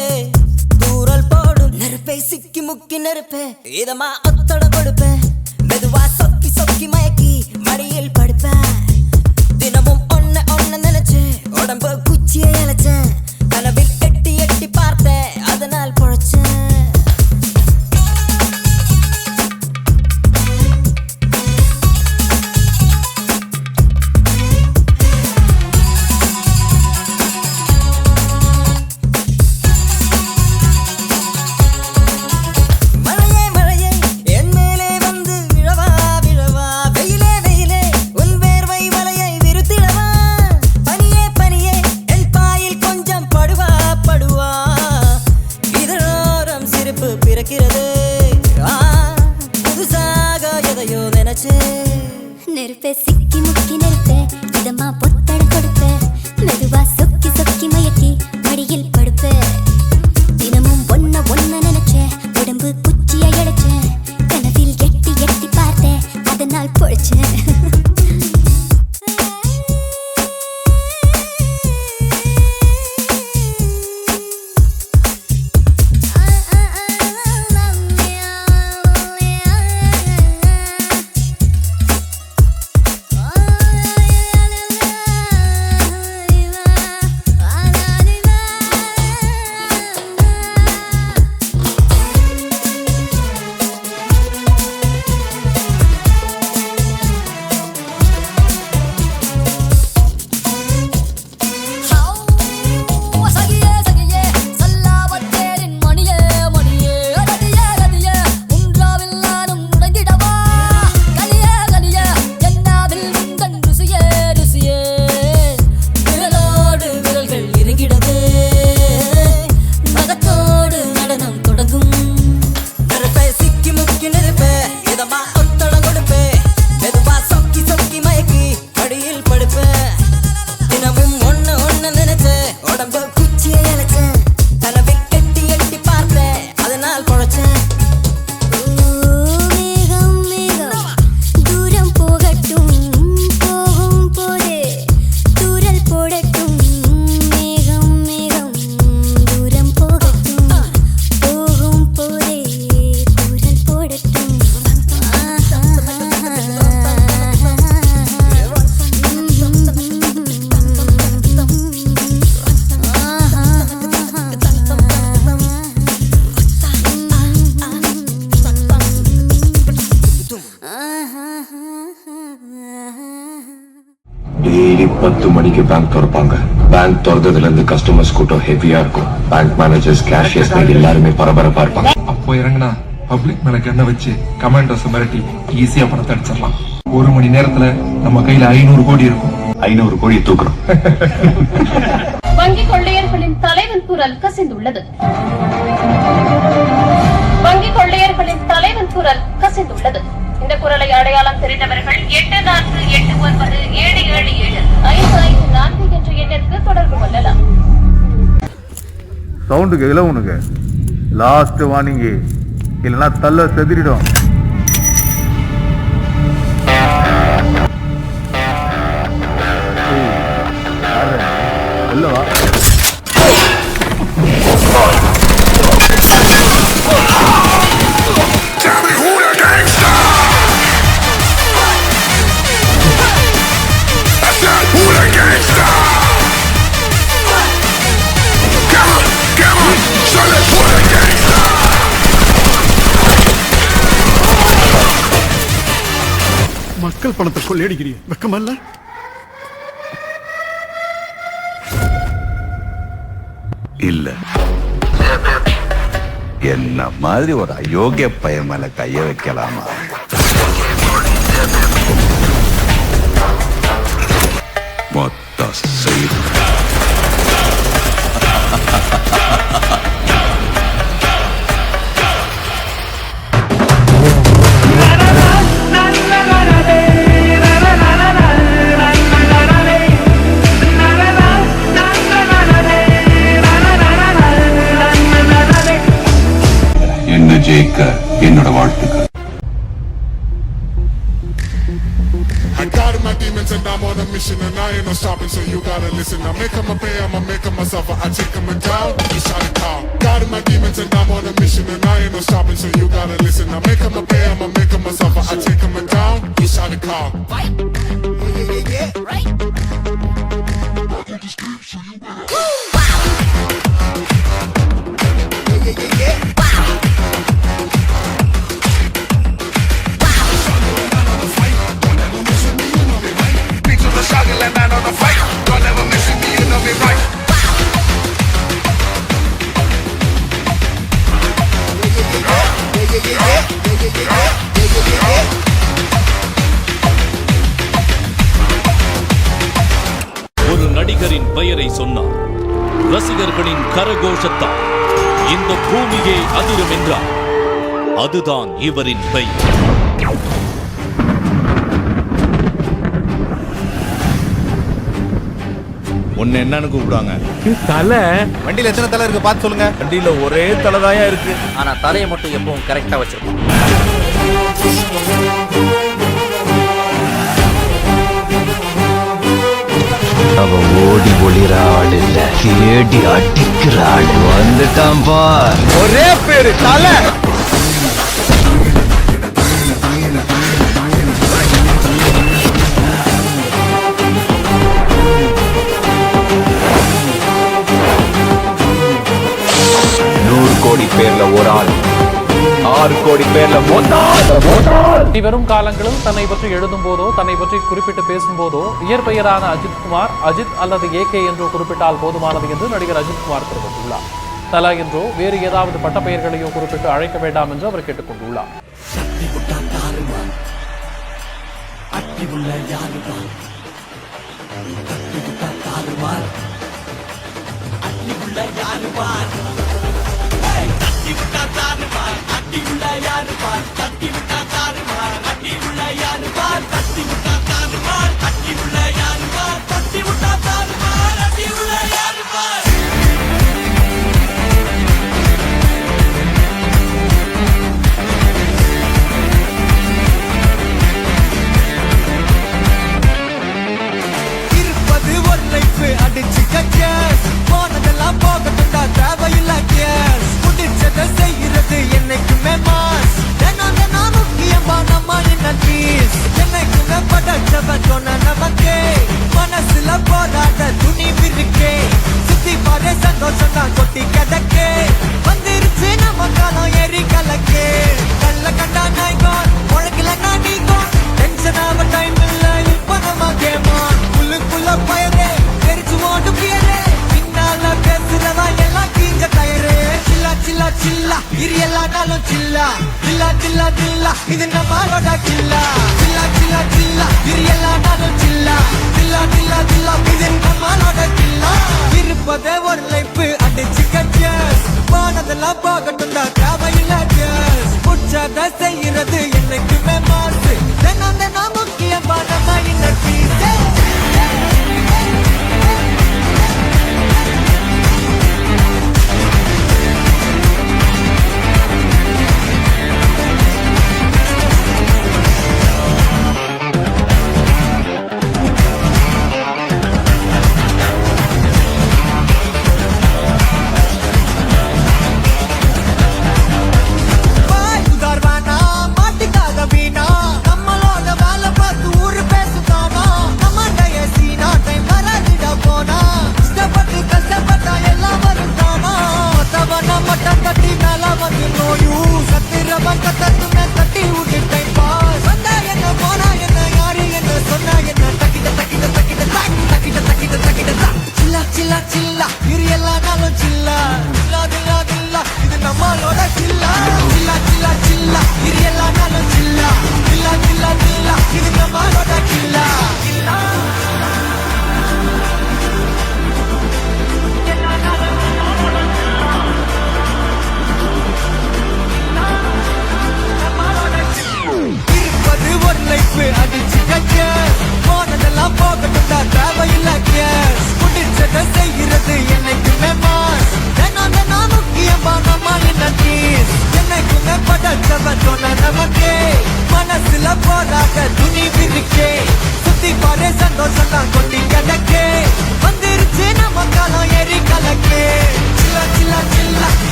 தூரல் போடும் நெருப்பை சிக்கி முக்கி நெருப்பேன் இதமா ஒத்தடம் கொடுப்பேன் மெதுவா சொக்கி சொக்கி மயக்கி மடியில் படுப்பேன் தினமும் ஒன்ன நினைச்சு உடம்பு குச்சியை அழைச்சேன் கனவில் எட்டி எட்டி பார்த்தேன் அதனால் பொழைச்சேன் மழையே மழையே என் மேலே வந்து விழவா விழவா வெயிலே வெயிலே உன் வேர்வை மலையை விருத்திடவா பனியே பனியே என் பாயில் கொஞ்சம் படுவா படுவா இதழோரம் சிரிப்பு பிறக்கிறது புதுசாக எதையோ நினைச்சே நெருப்பே சிக்கி முக்கி நெருப்பே இதமா பொத்தட கொடுப்பே மெதுவா சொக்கி சொக்கி மயக்கி மடியில் படுப்பே தினமும் ஒன்ன நினைச்சே உடம்பு குச்சியை அழைச்சேன் கனவில் எட்டி எட்டி பார்த்தேன் அதனால் பொழைச்சேன் டெய்லி 10 மணிக்கு பேங்க் திறப்பாங்க. பேங்க் திறந்ததுல இருந்து கஸ்டமர்ஸ் கூட்டம் ஹெவியா இருக்கும். பேங்க் மேனேஜர்ஸ், கேஷியர்ஸ் எல்லாருமே பரபரப்பா இருப்பாங்க. அப்போ இறங்கினா பப்ளிக் மேல கண்ணை வச்சு கமாண்டர்ஸ் மிரட்டி ஈஸியா பணத்தை அடிச்சிடலாம். 1 மணி நேரத்துல நம்ம கையில 500 கோடி இருக்கும். 500 கோடி தூக்குறோம். வங்கி கொள்ளையர்களின் தலைவன் குரல் கசிந்துள்ளது. வங்கி கொள்ளையர்களின் தலைவன் குரல் கசிந்துள்ளது. இந்த குரலை அடையாளம் தெரிந்தவர்கள் 8489777554 என்ற எண்ணிற்கு தொடர்பு கொள்ளலாம். சவுண்டு கேட்கல உனக்கு? லாஸ்ட் வார்னிங், இல்லைன்னா தள்ள செதிரிடும். இல்லவா மக்கள் பணத்தை கொள்ளையடிக்கிறீங்க, வெக்கமல்ல? இல்ல, என்ன மாதிரி ஒரு அயோக்கிய பையன் மேல கைய வைக்கலாமா? மொத்த செய்து ஜெயிக்க என்னோட வாழ்த்துக்கள். I got my demons and I'm on a mission and I ain't no stopping, so you gotta listen. I make them a pay, I'ma make them myself, I take them down, you shout it out. Got my demons and I'm on a mission and I ain't no stopping, so you gotta listen. I make them a pay, I'ma make them myself, I take them down, you shout it out. Yeah, right. ஒரு நடிகரின் பெயரை சொன்னார், ரசிகர்களின் கரகோஷத்தால் இந்த பூமியே அதிரும் என்றார். அதுதான் இவரின் பெயர். ஒன்னு என்னன்னு கூப்பிடுவாங்க? தலை. வண்டியில எத்தனை தலை இருக்கு பார்த்து சொல்லுங்க. வண்டியில ஒரே தலைதாயா இருக்கு. ஆனா தலையை மட்டும் எப்பவும் கரெக்டா வச்சிருப்போம். அவ ஓடி ஒளிர ஆள் இல்ல, தேடி அடிக்கிற ஆள். வந்துட்டான் பார். ஒரே பேரு தலை. கோடி பேர்ல ஒரு ஆள், 6 கோடி பேர்ல வரும் காலங்களில் தன்னை பற்றி எழுதும் போதோ தன்னை பற்றி குறிப்பிட்டு பேசும் போதோ இயற்பெயரான அஜித்குமார், அஜித் அல்லது ஏகே என்றோ குறிப்பிட்டால் போதுமானது என்று நடிகர் அஜித்குமார் தெரிவித்துள்ளார். தலா என்றோ வேறு ஏதாவது பட்ட பெயர்களையோ குறிப்பிட்டு அழைக்க வேண்டாம் என்று அவர் கேட்டுக் கொண்டுள்ளார். இருப்பது ஒரு லைஃப் அடிச்சு கச்சேஸ், போனதெல்லாம் போகட்டும்டா தேவையில்ல கேஸ். முடிச்சதை செய்யறது என்னைக்குமே மாஸ், தினம் தினம் முக்கியமா நம்ம என்ன பீஸ். என்னைக்குமே படைச்சவன் சொன்ன நமக்கே மனசுல போராட துணிவு இருக்கே. சுத்தி பாரு சந்தோஷம் தான் கொட்டி கிடக்கே, வந்துருச்சு நம்ம காலம் ஏறி கலக்கே. கல்ல கண்டா நாய்கோன் உழக்கில நான் நீங்கோன், டென்ஷன் ஆக டைம் இல்ல இப்ப நம்ம கேமான். உள்ளுக்குள்ள பயரே தெரிச்சு ஓட்டு பியரே, பின்னால பேசுறதா எல்லாம் கீஞ்ச டயரே. சில்லா சில்லா சில்லா இரு எல்லா நாளும் சில்லா, சில்லா சில்லா சில்லா இது நம்மளோட சில்லா. சில்லா சில்லா சில்லா இரு எல்லா நாளும் சில்லா, சில்லா சில்லா சில்லா இது நம்மளோட சில்லா. இருப்பதே ஒரு லைஃப் அடிச்சு கச்சேஸ், போனதெல்லாம் போகட்டும்டா தேவையில்ல கேஸ். முச்சதை செய்யறது என்னைக்குமே மாசு, தினம் தினம் முக்கியமா நம்ம என்ன பீஸ்.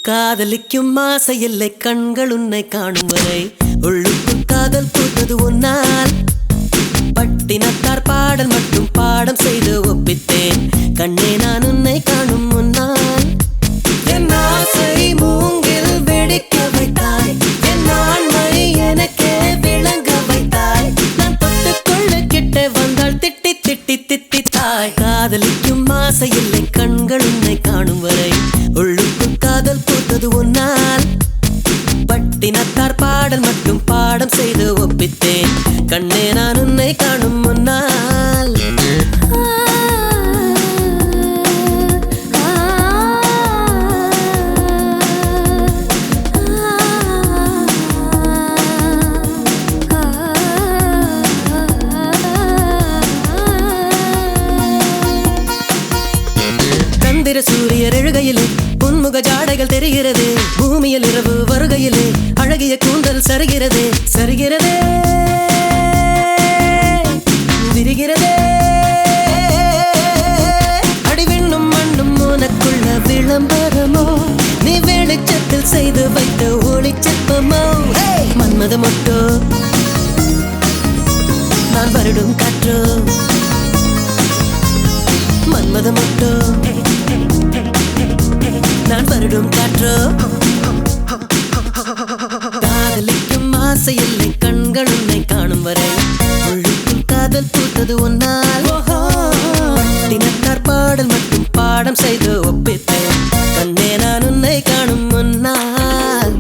காதலிக்கும் ஆசை இல்லை கண்கள் உன்னை காணும் வரை உள்ளுக்குள் காதல் பூத்தது உன்னால் பட்டினத்தார் பாடல் மட்டும் பாடம் செய்து ஒப்பித்தேன் கண்ணே நான் உன்னை காணும் முன்னால் என் ஆசை மூங்கில் வெடிக்க வைத்தாய் என் ஆண்மை எனக்கே விளங்க வைத்தாய் நான் தொட்டுக்கொள்ள கிட்ட வந்தால் திட்டி திட்டி திட்டித்தாய் காதலிக்கும் ஆசை இல்லை கண்கள் உன்னை காணும் வரை உள்ளுக்குள் காதல் பூத்தது உன்னால் பட்டினத்தார் பாடல் மட்டும் பாடம் செய்து ஒப்பித்தேன் கண்ணே நான் உன்னை காணும் முன்னால் சந்திர சூரியர் எழுகையிலே புன்முக ஜாடைகள் தெரிகிறது பூமியில் இரவு வருகையிலே அழகிய கூந்தல் சரிகிறதே சரிகிறதே விரிகிறதே அடிவெண்ணும் மண்ணும் உனக்குள்ள விளம்பரமோ நீ வெளிச்சத்தில் செய்து வைத்த ஒளிச்சப்பமோ மன்மத மொட்டோ நான் வருடும் காற்றோ மன்மத மொட்டோ நான் வருடும் காற்றோ காதலிக்கும் ஆசை இல்லை கண்கள் உன்னை காணும் வரை உள்ளுக்குள் காதல் பூத்தது ஒன்னால் தினத்தார் பாடல் மட்டும் பாடம் செய்து ஒப்பித்தேன் கண்ணே நான் உன்னை காணும் முன்னால்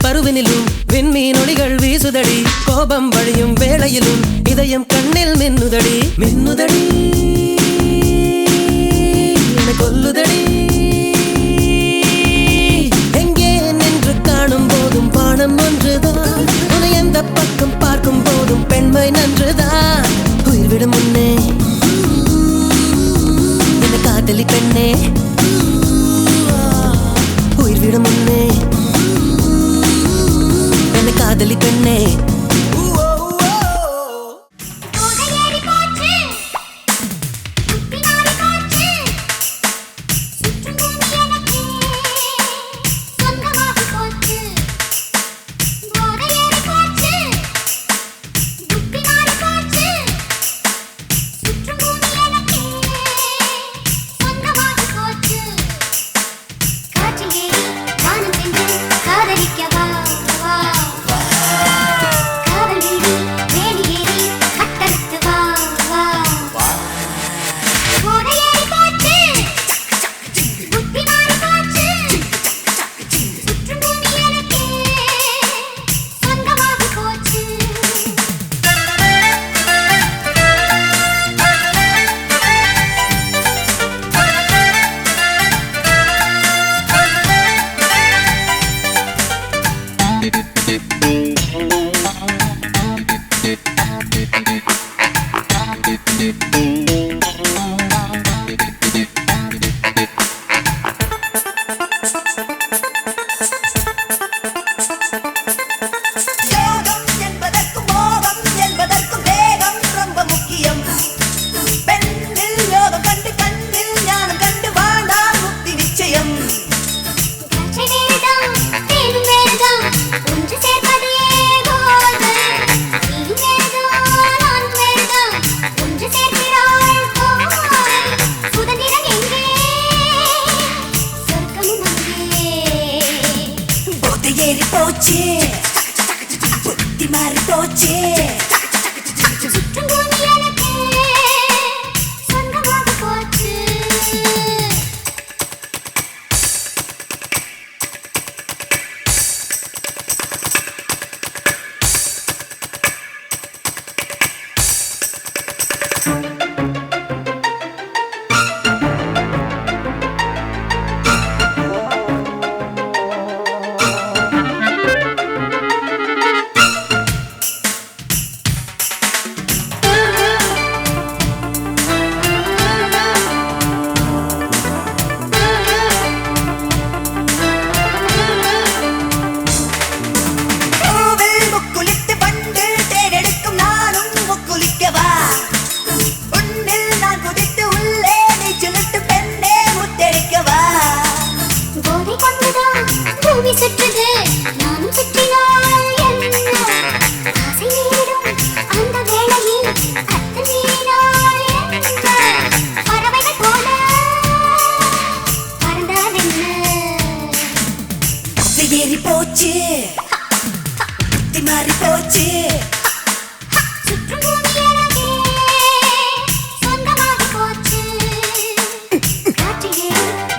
பருவினிலும் விண்மீன் ஒளிகள் வீசுதடி கோபம் வழியும் வேளையிலும் இதயம் கண்ணில் மின்னுதடி மின்னுதடி என்னை கொல்லுதடி எங்கே நின்று காணும் போதும் வானம் ஒன்றுதான் உன்னை எந்த பக்கம் பார்க்கும் போதும் பெண்மை நன்றுதான் உயிர்விடும் முன்னே என்னை காதலி பெண்ணே உயிர்விடும் முன்னே காதலி பெண்ணே பறவைகள் போல பறந்தால் என்ன ஏறி போச்சு மாறி போச்சு சொந்தமாகி போச்சு காற்றிலே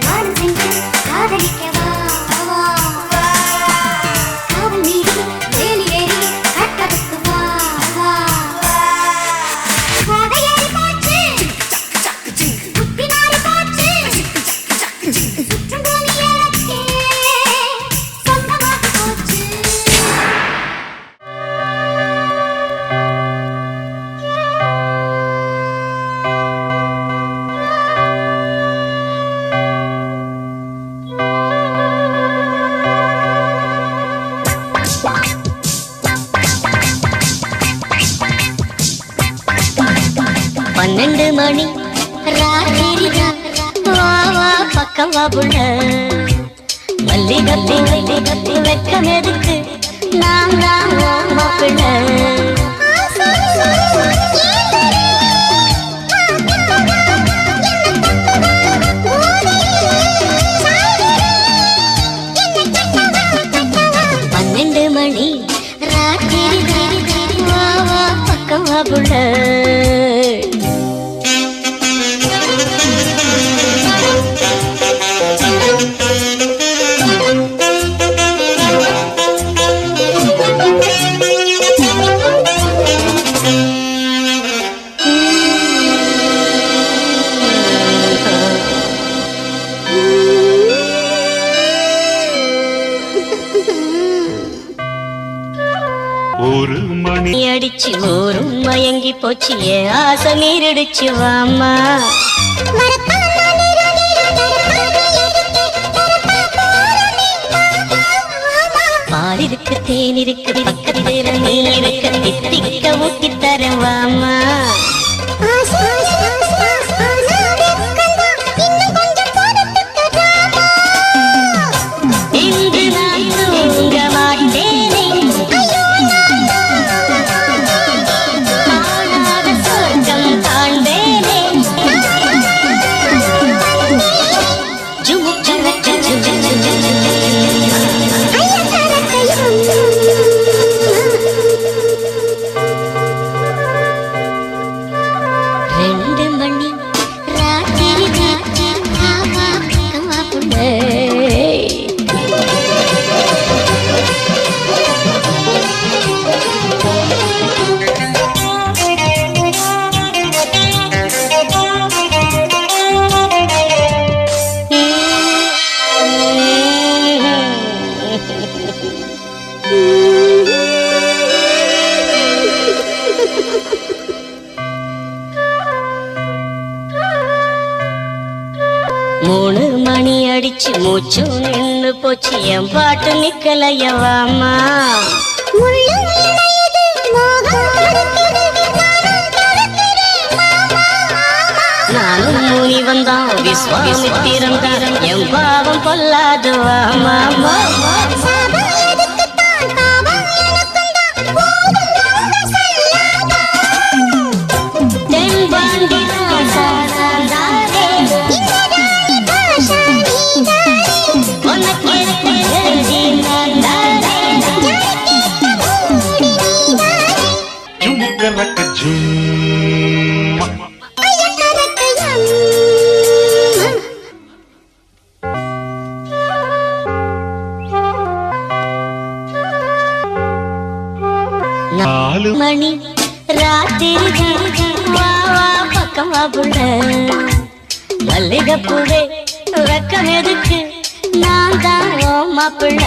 வானம் சென்று காதலிக்கவா காவல் மீறி வேலி ஏறி கட்டடுத்து வா ஏறி போச்சு புத்தி மாறி போச்சு சுற்றும் பூமி எனக்கே சொந்தமாகி போச்சு பன்னெண்டு மணி ராத்திரி வா வா பக்கம் வா புள்ள மல்லிகத்தி வெக்கம் எதுக்கு நான் தான் மாப்பிள்ள பன்னெண்டு மணி ராத்திரி வா வா பக்கம் வா புள்ள ஒரு மணி அடிச்சு ஓரும் மயங்கி போச்சு ஏன் ஆசை நீரிடுச்சு வாமா பால் இருக்கு தேன் இருக்கு பக்கத்துல நீ இருக்க தித்திக்க ஊத்தி தரேன் வாமா இன்று நான் தூங்க மாட்டேனே காணாத சொர்க்கம் காண்பேனே ஜுமுக் ஜுமுக் ரெண்டு மணி ராத்திரி வா புள்ள மூணு மணி அடிச்சு மூச்சு நின்னு போச்சு என் பாட்டு நிக்கலையவாமா நானும் முனி வந்தான் விஸ்வாமித்திரம் தரம் என் பாவம் பொல்லாது வாமா தென்பாண்டி ராசாதாரே உனக்கு எழுதி நான்தாரே ஜும்கலக்க ஜும் நாலு மணி ராத்திரி வா வா பக்கம் வா புள்ள மல்லிகைப்பூவே வெக்கம் எதுக்கு நான் தான் ஓ மாப்பிள்ள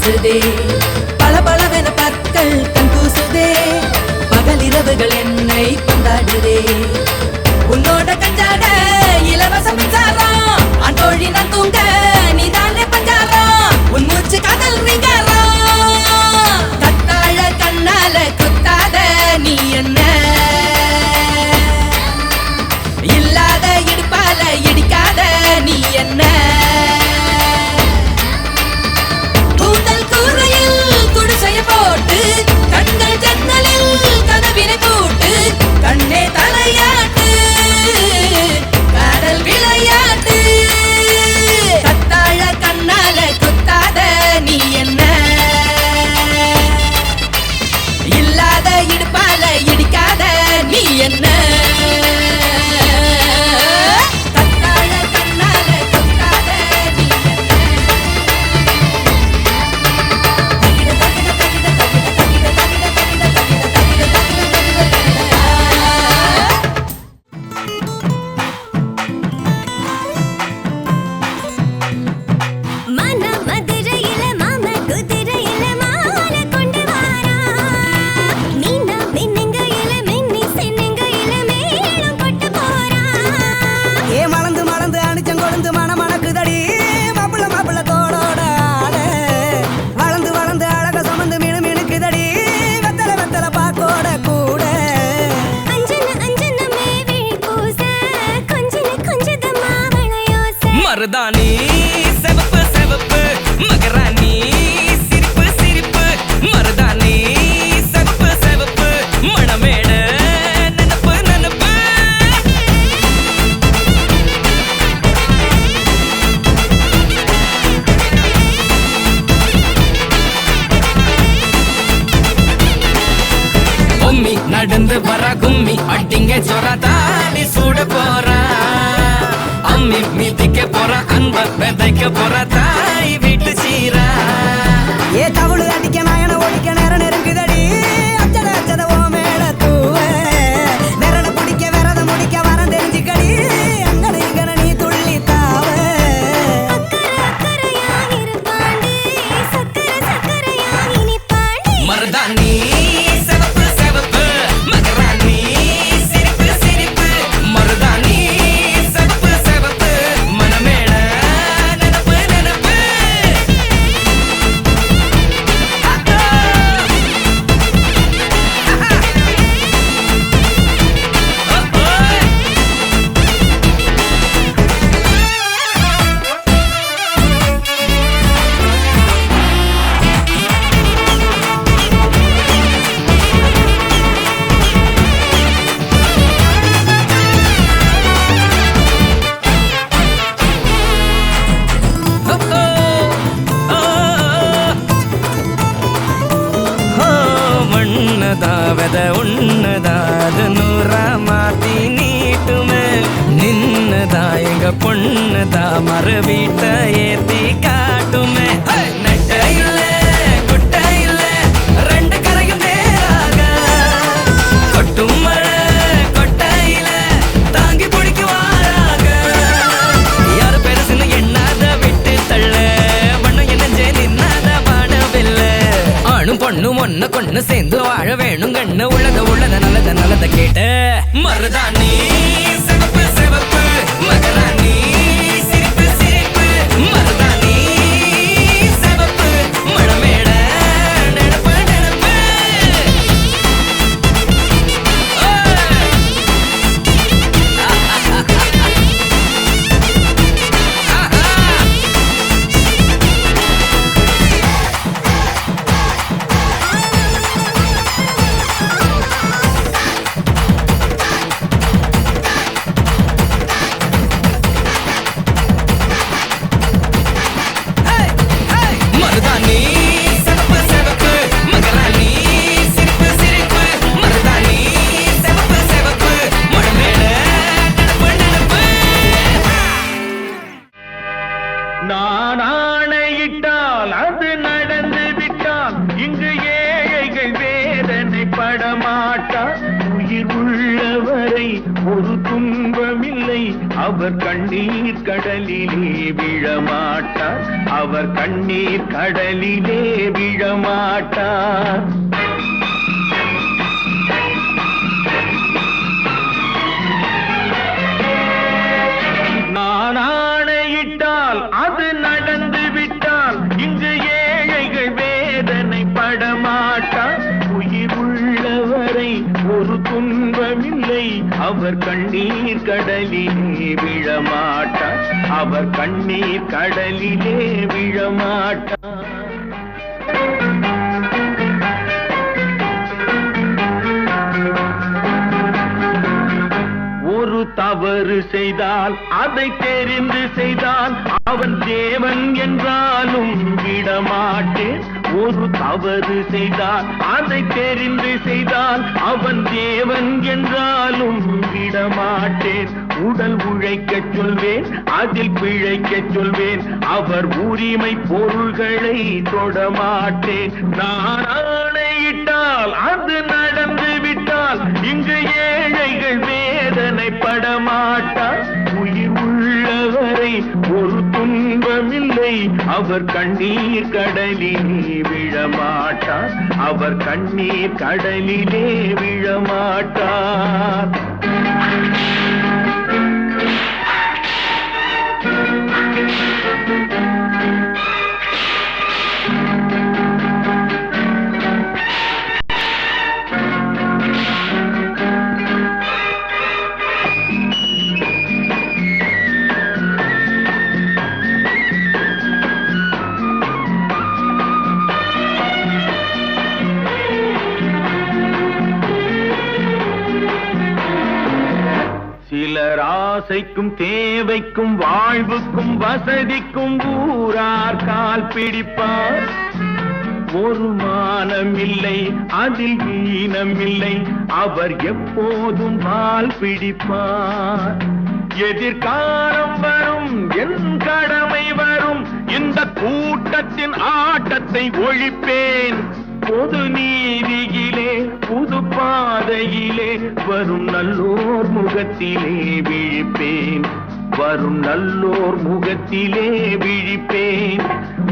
பேசுதே பளபளவென பற்கள் கண் கூசுதே பகலிரவுகள் என்னை கொண்டாடுதே உன்னோட கஞ்சாட இலவச மின்சாரம் அந்தோழி நான் தூங்க நீதானே பஞ்சாரம் உன் மூச்சு காதல் ரீங்காரம் கத்தாழ கண்ணால குத்தாத நீ என்ன இல்லாத இடுப்பால இடிக்காத நீ என்ன கூந்தல் கூரையில் குடிசைய போட்டு கண்கள் ஜன்னலில் கதவினை போட்டு கண்ணே தலையாட்டு காதல் விளையாட்டு கத்தாழ கண்ணால குத்தாத நீ என்ன இல்லாத இடுப்பால இடிக்காத நீ என்ன கத்தாழ கண்ணால குத்தாத நீ மன மதுரையில மாம குதிரையில மால கொண்டு வாரா மீனா மின்னுங்கையில மின்னி சின்னுங்கையில மேளம் கொட்டு போறா ஏ மலந்து மலந்து அணிச்சம் கொழுந்து மணக்குதடி மாப்பிள்ள மாப்பிள்ள தோடோட ஆட வளர்ந்து வளர்ந்து அழக சுமந்து மினு மினுக்குதடி வெத்தல வெத்தல பாக்கோட கூட அஞ்சன அஞ்சனமே விழி பூச கொஞ்சன கொஞ்சதமா வளையோச மருதாணி செவப்பு செவப்பு மகராணி சிரிப்பு சிரிப்பு மருதாணி செவப்பு செவப்பு மணமேட நனப்பு நனப்பு பொம்மி நடந்து வர கும்மி அட்டிங்க சொர தாடி சூட போறா அம்மி மீதிக்க போற அன்ப விதைக்க போற தாய் வீட்டு சீரா ஏ தவுளு அடிக்க நாயன ஓடிக்க நேரம் நெருங்குதடி அச்சத அச்சத ஓ மேல தூவ விரல பிடிக்க விரத முடிக்க வரம் தெரிஞ்சுக்கடி அங்கன இங்கன நீ துள்ளி தாவ மருதாணி செவப்பு செவப்பு மகராணி சிரிப்பு சிரிப்பு மருதாணி செவப்பு செவப்பு மணமேட நனப்பு நனப்பு ಮಣ್ಣದಾವದ ಉಣ್ಣದಾದ ನೂರ ಮಾತಿ ನೀಟುಮೆ ನಿನ್ನದಾಯಗ பொண்ணத மர வீட்ட ஏத்தி காட்டுமே நட்ட இல்ல குட்ட இல்ல ரெண்டு கரையும் நேராக கொட்டும் மழை கொட்டையில தாங்கி பிடிக்குவாராக யாரு பெருசுன்னு எண்ணாத விட்டு தள்ள பண்ண என்ன நின்னாத பாடவில்லை ஆணும் பொண்ணும் ஒன்ன கொண்டு சேர்ந்து வாழ வேணும் கண்ணு உள்ளத நல்லத கேட்ட மருதாணி சிவப்பு சிவப்பு மகராணி சிரிப்பு சிரிப்பு மருதாணி சிவப்பு மணமேட நெனப்பு நெனப்பு படமாட்டா உயிர் உள்ளவரை ஒரு துன்பமில்லை அவர் கண்ணீர் கடலிலே விழமாட்டார் அவர் கண்ணீர் கடலிலே விழமாட்டார் நான் ஆணையிட்டால் அது நடந்து விட்டால் இங்கு ஏழைகள் வேதனை படமாட்டார் உயிர் உள்ளவரை ஒரு துன்பமில்லை அவர் கண்ணீர் கடலிலே விழமாட்டார் அவர் கண்ணீர் கடலிலே விழமாட்டார் ஒரு தவறு செய்தால் அதை தெரிந்து செய்தால் அவன் தேவன் என்றாலும் விடமாட்டேன் ஒரு தவறு செய்தால் அதை தெரிந்து செய்தால் அவன் தேவன் என்றாலும் விடமாட்டேன் உடல் உழைக்கச் சொல்வேன் அதில் பிழைக்கச் சொல்வேன் அவர் உரிமை பொருள்களை தொடமாட்டேன் நான் ஆணையிட்டால் அது நடந்து விட்டால் இங்கு ஏழைகள் வேதனை படமாட்டார் உயிர் உள்ளவரை ஒரு துன்பமில்லை அவர் கண்ணீர் கடலிலே விழமாட்டார் அவர் கண்ணீர் கடலிலே விழமாட்டார் சிலர் ஆசைக்கும் தேவைக்கும் வாழ்வுக்கும் வசதிக்கும் ஊரார் கால் பிடிப்பார் ஒரு மானமில்லை அதில் ஈனமில்லை அவர் எப்போதும் கால் பிடிப்பார் எதிர்காலம் வரும் என் கடமை வரும் இந்த கூட்டத்தின் ஆட்டத்தை ஒழிப்பேன் பொது நீதியிலே புது பாதையிலே வரும் நல்லோர் முகத்திலே விழிப்பேன் வரும் நல்லோர் முகத்திலே விழிப்பேன்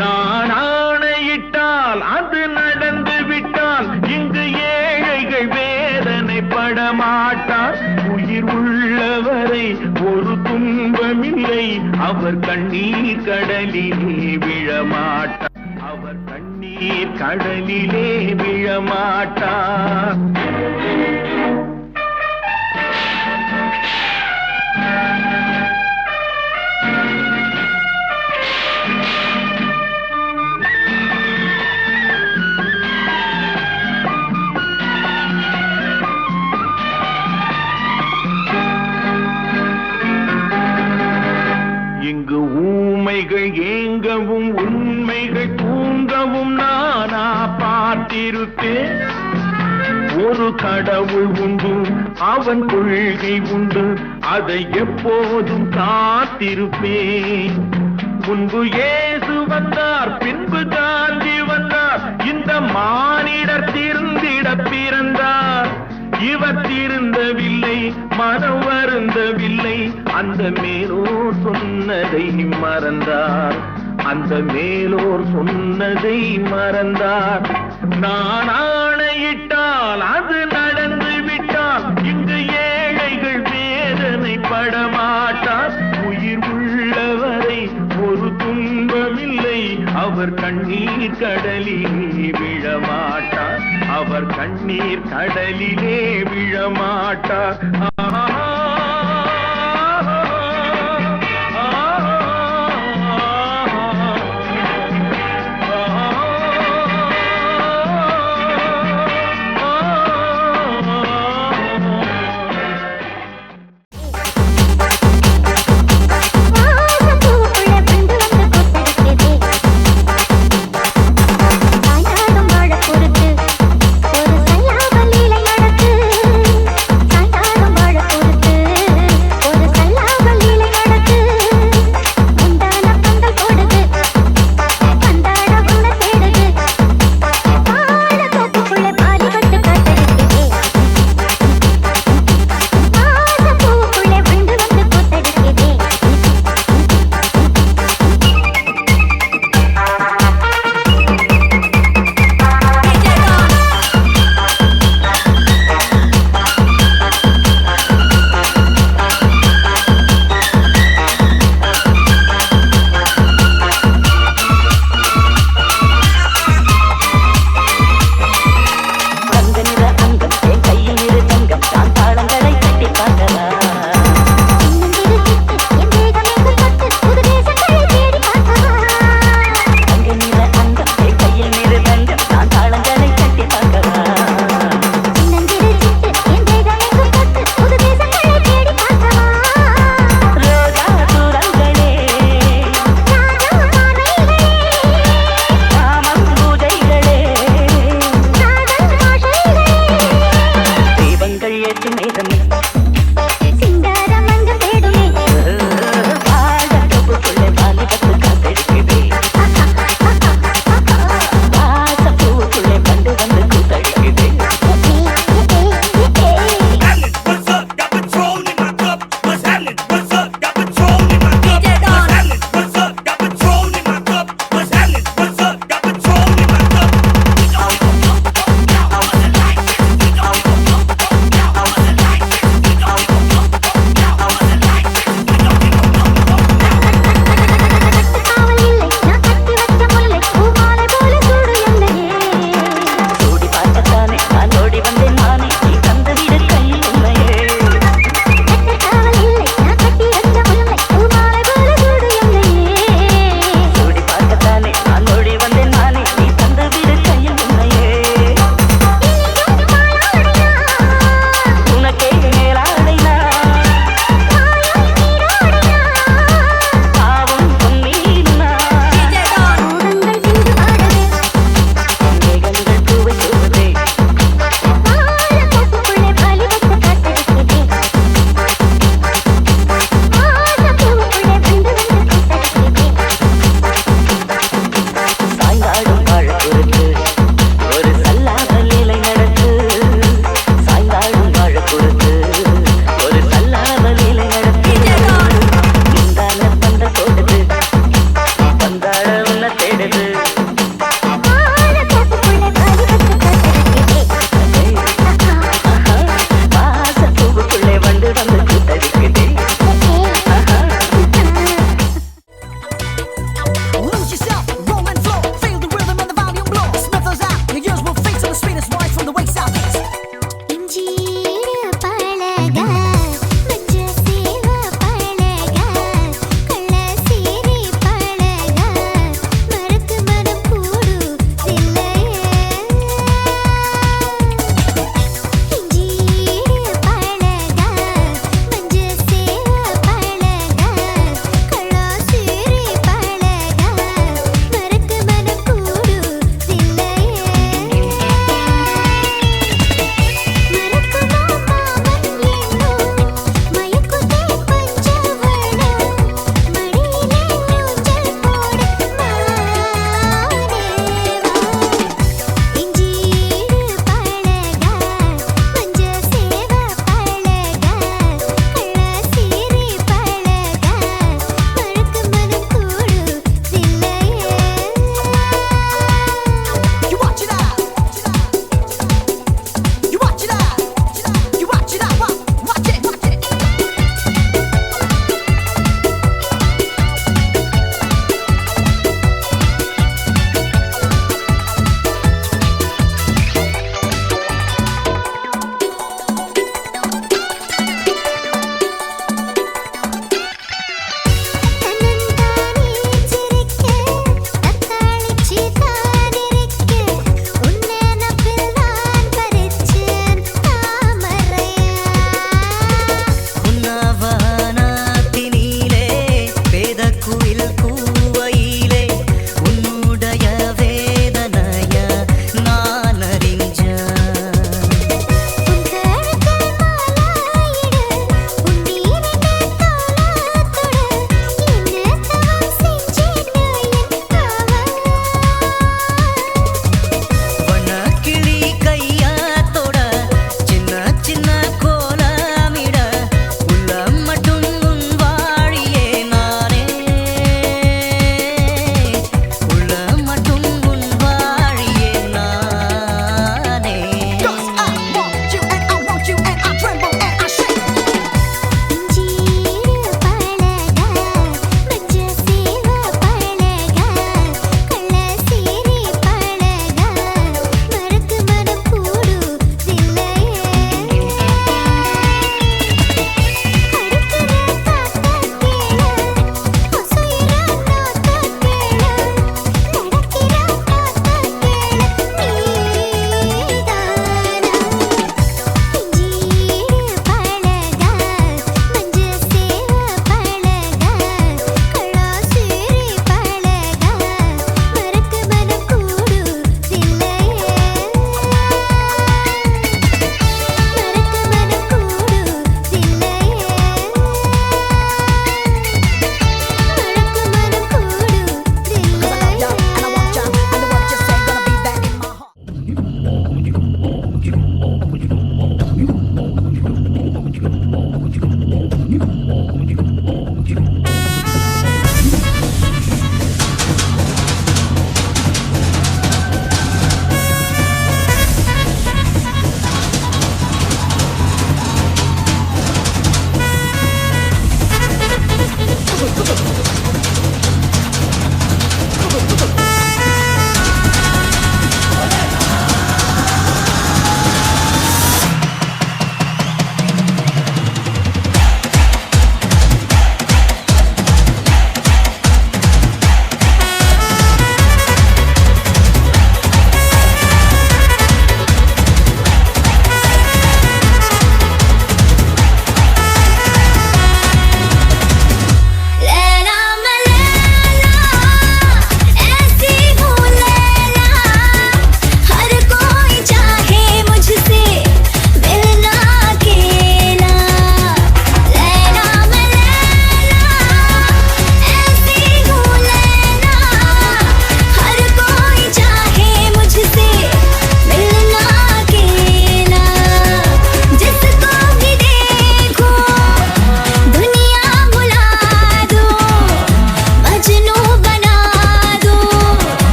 நான் ஆணையிட்டால் அது நடந்து விட்டால் இங்கு ஏழைகள் வேதனை படமாட்டார் உயிர் உள்ளவரை ஒரு துன்பமில்லை அவர் கண்ணீர் கடலிலே விழமாட்டார் அவர் கண்ணீர் கடலிலே விழமாட்டார் இங்கு ஊமைகள் ஏங்கவும் உண்மைகள் தூங்கவும் நானா பார்த்திருப்பேன் ஒரு கடவுள் உண்டு அவன் கொள்கை உண்டு அதை எப்போதும் காத்திருப்பேன் முன்பு இயேசு வந்தார் பின்பு காந்தி வந்தார் இந்த மானிடர் திருந்திட பிறந்தார் இவர் திருந்தவில்லை மனம் வருந்தவில்லை அந்த மேலோர் சொன்னதை மறந்தார் அந்த மேலோர் சொன்னதை மறந்தார் நான் ஆணையிட்டால் அது நடந்து விட்டால் இங்கு ஏழைகள் வேதனை படமாட்டார் உயிர் உள்ளவரை ஒரு துன்பமில்லை அவர் கண்ணீர் கடலிலே விழமாட்டார் அவர் கண்ணீர் கடலிலே விழமாட்டார் வாழ பொறுத்து ஒரு சையாவல் லீலை நடக்கு சாய்ந்தாடும் வாழ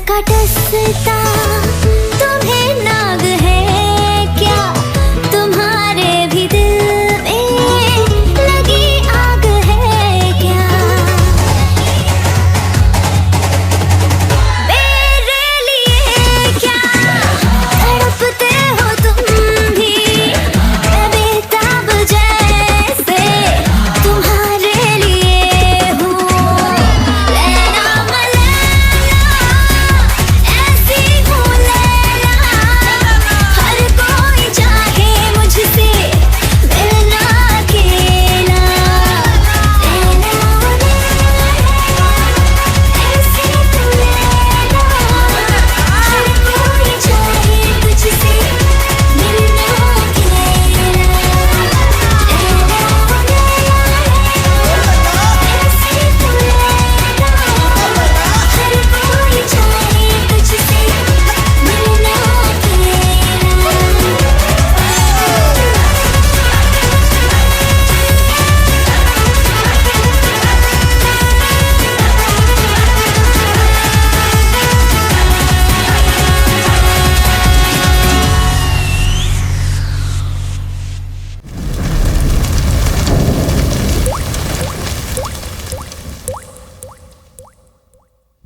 का टसता तुम्हें नाग है क्या तुम्हारे भी दिल में लगी आग है क्या मेरे लिए क्या तड़पते हो तुम भी बेताब जैसे तुम्हारे लिए हूँ लैला मलैला ऐसी हूँ लैला हर कोई चाहे मुझसे मिलना अकेला लैला ऐसी तू लैला हर कोई चाहे तुझसे मिलना अकेला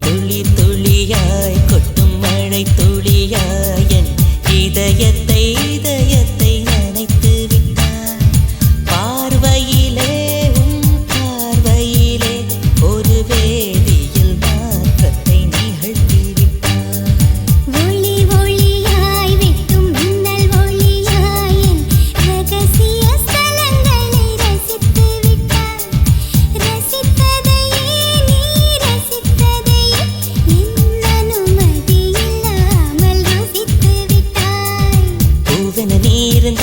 துளி துளியாய் கொட்டும் மழை துளியாய் என் இதயத்தை நனைத்து விட்டாய் பார்வையிலே உன் பார்வையிலே ஒரு வேதியியல் மாற்றத்தை நிகழ்த்தி விட்டாய் ஒளி ஒளியாய் வெட்டும் மின்னல் ஒளியாய் என் ரகசிய ஸ்தலங்களை ரசித்து விட்டாய் ரசித்ததையே நீ ரசித்ததையே என் அனுமதி இல்லாமல் ருசித்து விட்டாய் பூவென நீரின்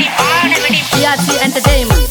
TRT Entertainment.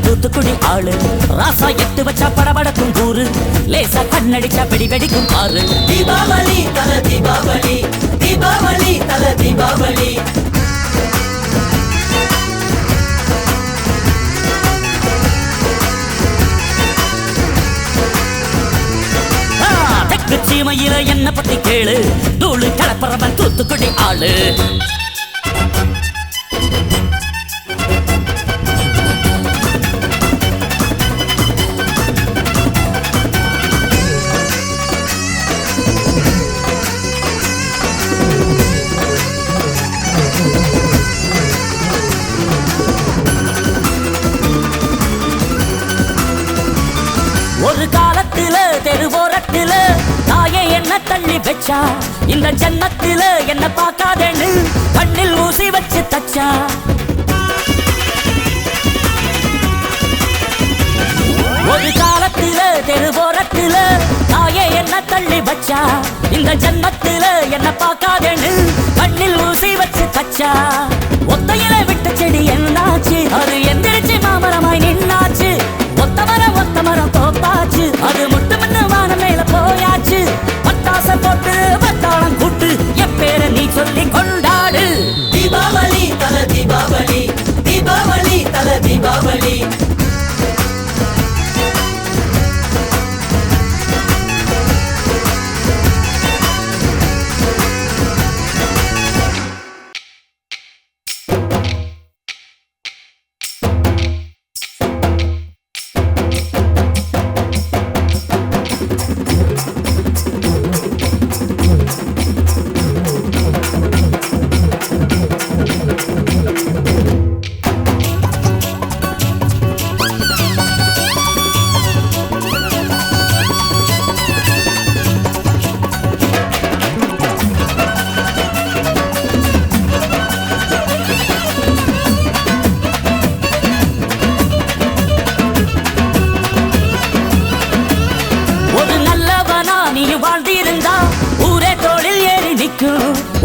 தூத்துக்குடி ஆளு ராசா எட்டு வச்சா படபடக்கும் கூறு லேசா கண்ணடிச்சா வெடி வெடிக்கும் பாரு தீபாவளி தல தீபாவளி தீபாவளி தல தீபாவளி தெற்கு சீமையில என்ன பத்தி கேளு தூளு கலப்பறவன் தூத்துக்குடி ஆளு ஒரு காலத்தில தெருவோரத்தில தாயே என்ன தள்ளி வச்சா இந்த ஜன்னத்தில என்ன பார்க்காதேன்னு கண்ணில் ஊசி வச்சு தச்சா ஒரு காலத்தில தெருவோரத்தில தாயே என்ன தள்ளி வச்சா இந்த ஜன்னத்தில என்ன பார்க்காதேன்னு கண்ணில் ஊசி வச்சு தச்சா ஒத்தையில விட்ட செடி என்னாச்சு அது எந்திரிச்சு மாமரமாய் நின்னாச்சு ஒத்த மரம் தோப்பாச்சு அது முட்டு மண்ணு வானம் மேல போயாச்சு பட்டாச போட்டு பட்டாளம் கூட்டு எப்பேர நீ சொல்லி கொண்டாடு தீபாவளி தல தீபாவளி தீபாவளி தல தீபாவளி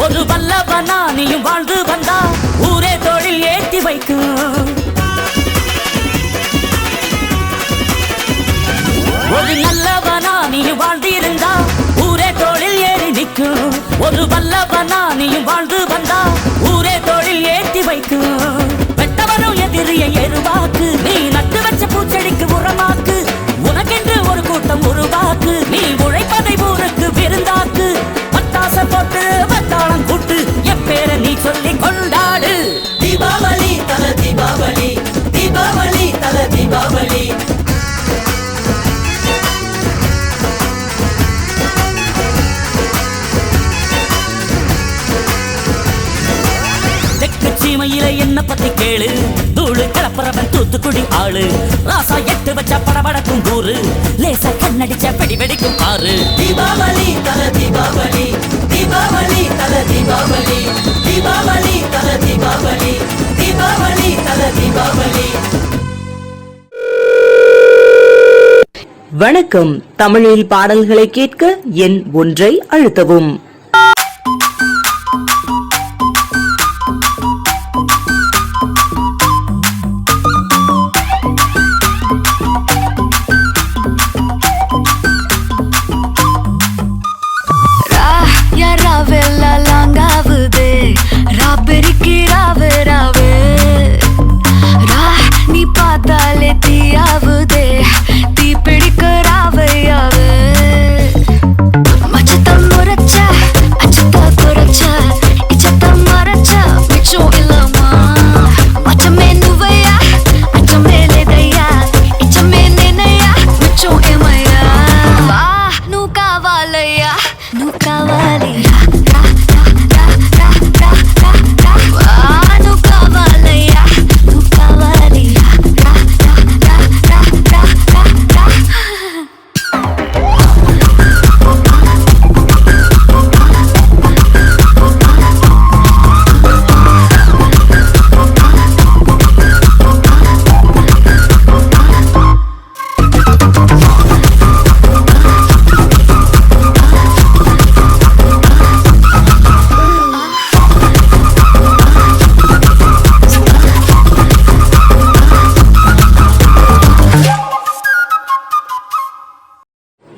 ஒரு வல்லவனா நீயும் வாழ்ந்து வந்தா ஊரே தொழில் ஏற்றி வைக்கும் ஒரு நல்லவனா நீயும் வாழ்ந்திருந்தா ஊரே தொழில் ஏறி நிற்கும் ஒரு வல்லவனா நீயும் வாழ்ந்து வந்தா ஊரே தொழில் ஏற்றி வைக்கும் வெட்டவரும் எதிரிய எருவாக்கு நீ நட்டு வச்ச பூச்செடிக்கு உரமாக்கு உனக்கென்று ஒரு கூட்டம் உருவாக்கு நீ உழைப்பதை ஊருக்கு விருந்தாக்கு பட்டாச போட்டு பட்டாளம் கூட்டு எப்பேர நீ சொல்லி கொண்டாடு தீபாவளி தல தீபாவளி தீபாவளி தல தீபாவளி தெற்கு சீமையில என்ன பத்தி கேளு தூளு கலப்பறவன் தூத்துக்குடி ஆளு ராசா எட்டு வச்சா படபடக்கும் கூறு லேசா கண்ணடிச்சா வெடி வெடிக்கும் பாரு தீபாவளி தல தீபாவளி தீபாவளி தல தீபாவளி தீபாவளி தல தீபாவளி தீபாவளி தல தீபாவளி. வணக்கம். தமிழில் பாடல்களை கேட்க எண் 1 அழுத்தவும்.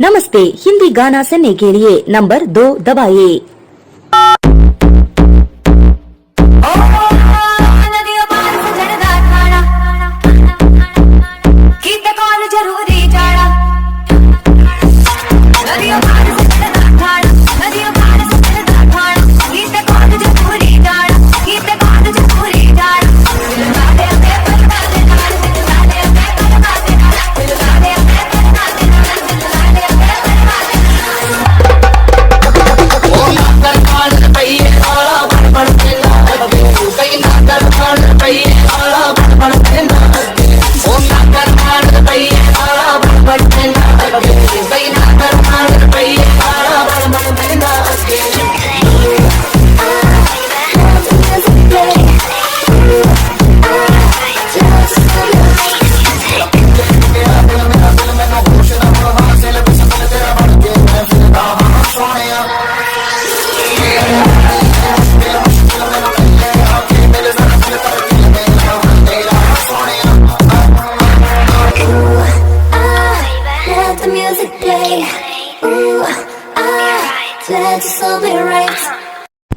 नमस्ते, हिंदी गाना सुनने के लिए नंबर 2 दबाइए।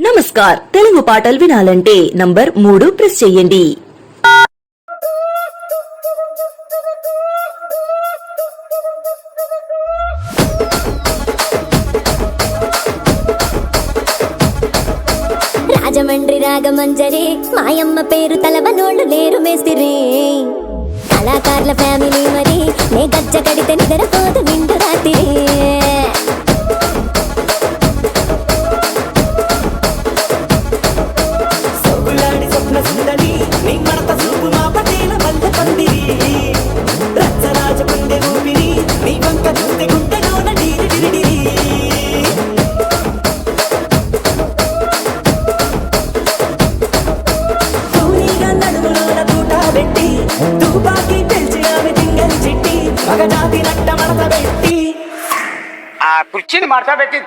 నమస్కార్, తెలుగు పాటలు వినాలంటే నంబర్ 3 ప్రెస్ చేయండి. రాజమండ్రి రాగమంజరి మాయమ్మ పేరు తలవనోళ్ళు లేరు మేస్తిరి. కళాకారుల ఫ్యామిలీ మరి నే గజ్జ కడితే నిద్రపోదు నిండు రాత్రి. కుర్చీని మార్చా పెట్టి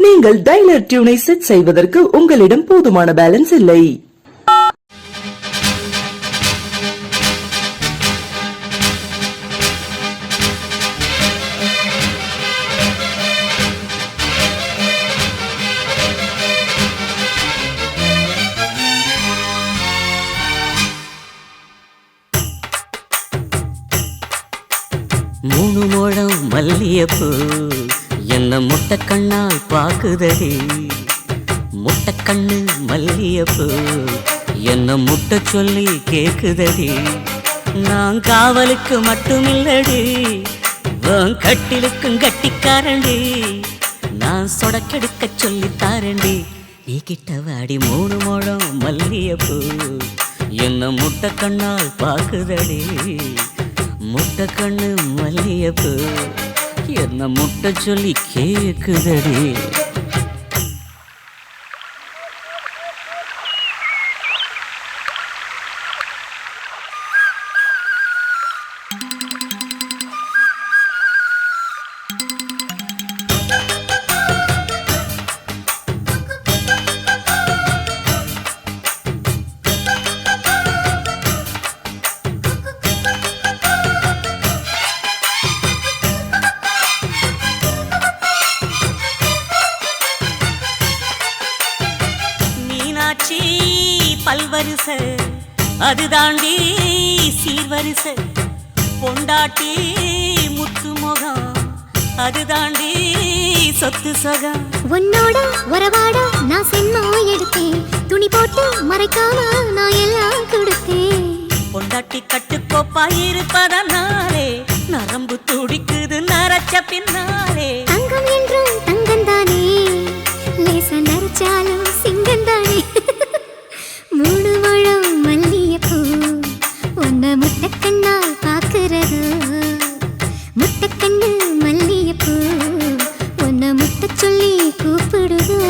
நீங்கள் டயலர் டியூனை செட் செய்வதற்கு உங்களிடம் போதுமான பேலன்ஸ் இல்லை. மூணு முழம் மல்லியப்பூ என்ன முட்டை கண்ணால் பாக்குதடி. முட்டை கண்ணு மல்லியப்பூ என்ன முட்டை சொல்லி கேக்குதடி. நான் காவலுக்கு மட்டுமில்லடி, கட்டிலுக்கும் கட்டிக்காரண்டி. நான் சொடக்கெடுக்க சொல்லி தாரண்டி. நீ கிட்ட வாடி மூணு முழம் மல்லியப்பூ என்ன முட்டை கண்ணால் பாக்குதடி. முட்டை கண்ணு மல்லியப்பூ என்ன முட்டை சொல்லி கேக்குதடி. பல்வரிசை அது தாண்டி சீர்வரிசை. பொண்டாட்டி முத்து முகம் அது தாண்டி சொத்து சகம். உன்னோட உறவாட நான் சென்மா எடுத்தேன், துணி போட்டு மறைக்காம நான் எல்லாம் கொடுத்தேன். பொண்டாட்டி கட்டுக்கோப்பா இருப்பதனாலே நரம்பு துடிக்குது நரச்ச பின்னாலே. தங்கம் என்றும் தங்கம் தானே, லேசா நரைச்சாலும் சிங்கம் தானே. மூணு முழம் மல்லியப்பூ உன்னை முட்டைக்கண்ணால் பார்க்கிறது. முட்டைக்கண்ணு மல்லியப்பூ உன்னை முட்டை சொல்லி கூப்பிடுதோ.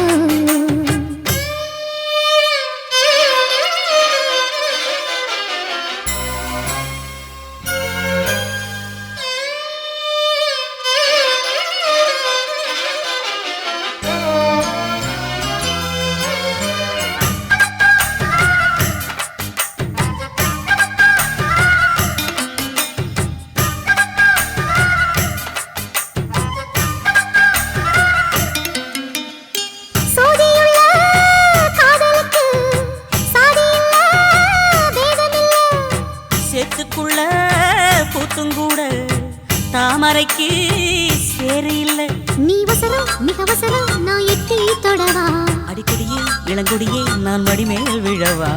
பூத்தும் கூட தாமரைக்கு சேரு இல்ல. நீ வசரம் மிக வசரம் நான் எட்டி தொடவா. அடிக்கடியே இளங்குடியே நான் மடிமேல் விழவா.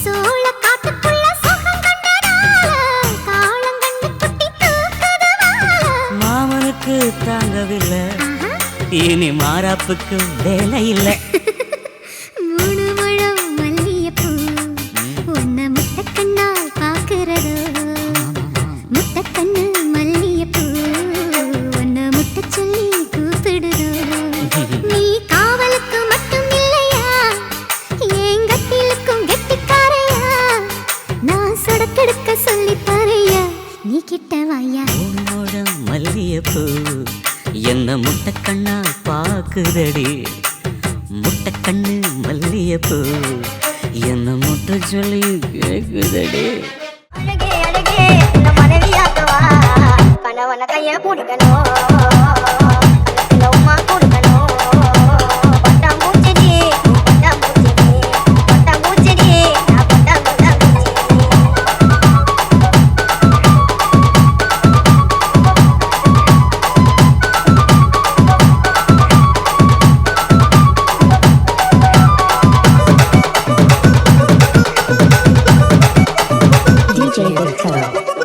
சோழ காட்டுக்குள்ள சுகம் கண்டதால காலம் கண்டு குட்டி தூக்குதவா. மாமனுக்கு தாங்கவில்லை இனி மாறாப்புக்கு வேலை இல்லை. மூணு முழம் மல்லிகைப்பூ உன்னை முட்டைக்கண்ணால் பார்க்கிறதோ. முட்டைக்கண்ணு மல்லிகைப்பூ உன்னை முட்டை சொல்லி கூப்பிடுதோ. நீ காவலுக்கு மட்டும் இல்லையா என் கட்டிலுக்கும் கெட்டிக்காரையா. நான் சொடக்கெடுக்க சொல்லி தரையா நீ கிட்ட வாயா. மூணு முழம் மல்லிகைப்பூ என்ன முட்டைக்கண்ணா பாக்குதடி. முட்டைக்கண்ணு மல்லிகைப்பூ என்ன முட்டை சொல்லி கேக்குதடி. அழகே அழகே இந்த மனைவியாக்கவா. கணவன கைய பிடிக்கணும் கணத்துல உமா கொடுக்கணும். பட்டாம்பூச்செடி பட்டாம்பூச்செடி பட்டாம்பூச்செடி நான் பட்டாம்பூச்செடி.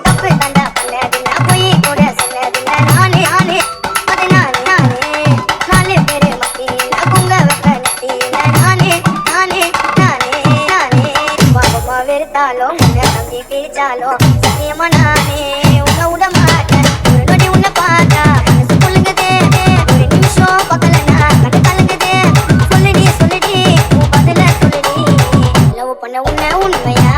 தப்பு தண்டா பண்ணதில்ல போய் கூட சொன்னதில்ல நானே நானே அது நானே நானே. நாலு பேரு மத்தியில பொங்க வைக்க நெத்தியில நானே நானே நானே நானே. பாபமா வெறுத்தாலும் உன்னை தம்பி பிரிச்சாலும் சத்தியமா நானே உன்னை விட மாட்டேன். ஒரு நொடி உன்னை பார்த்தா மனசு புழுங்குதே. ஒரு நிமிஷம் பக்கலனா கண்டு கலங்குதே. சொல்லுடி சொல்லுடி உன் பதில சொல்லுடி. லவ் பண்ண உன்னை உண்மையா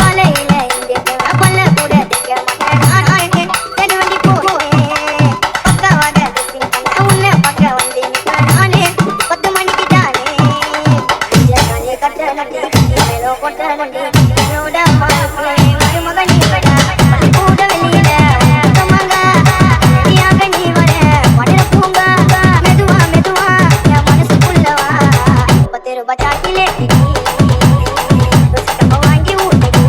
காலையில இங்கே கொல்ல கூட திக்க மாட்டேன். நான் தெருவண்டி போனேன் பக்கவாத உன்னை பக்க வந்து நானே 10 மணிக்கு தானே. நானே கட்ட நட்டி மேலோ கொட்ட நட்டி என்னோட மருமக நீ வட கூட வெளியிட மங்க நீயாக நீ வர மடல பூங்க மெதுவா மெதுவா என் மனசுக்குள்ளவா. 10 ரூபாய் சாட்டிலே வாங்கி ஊட்டடி.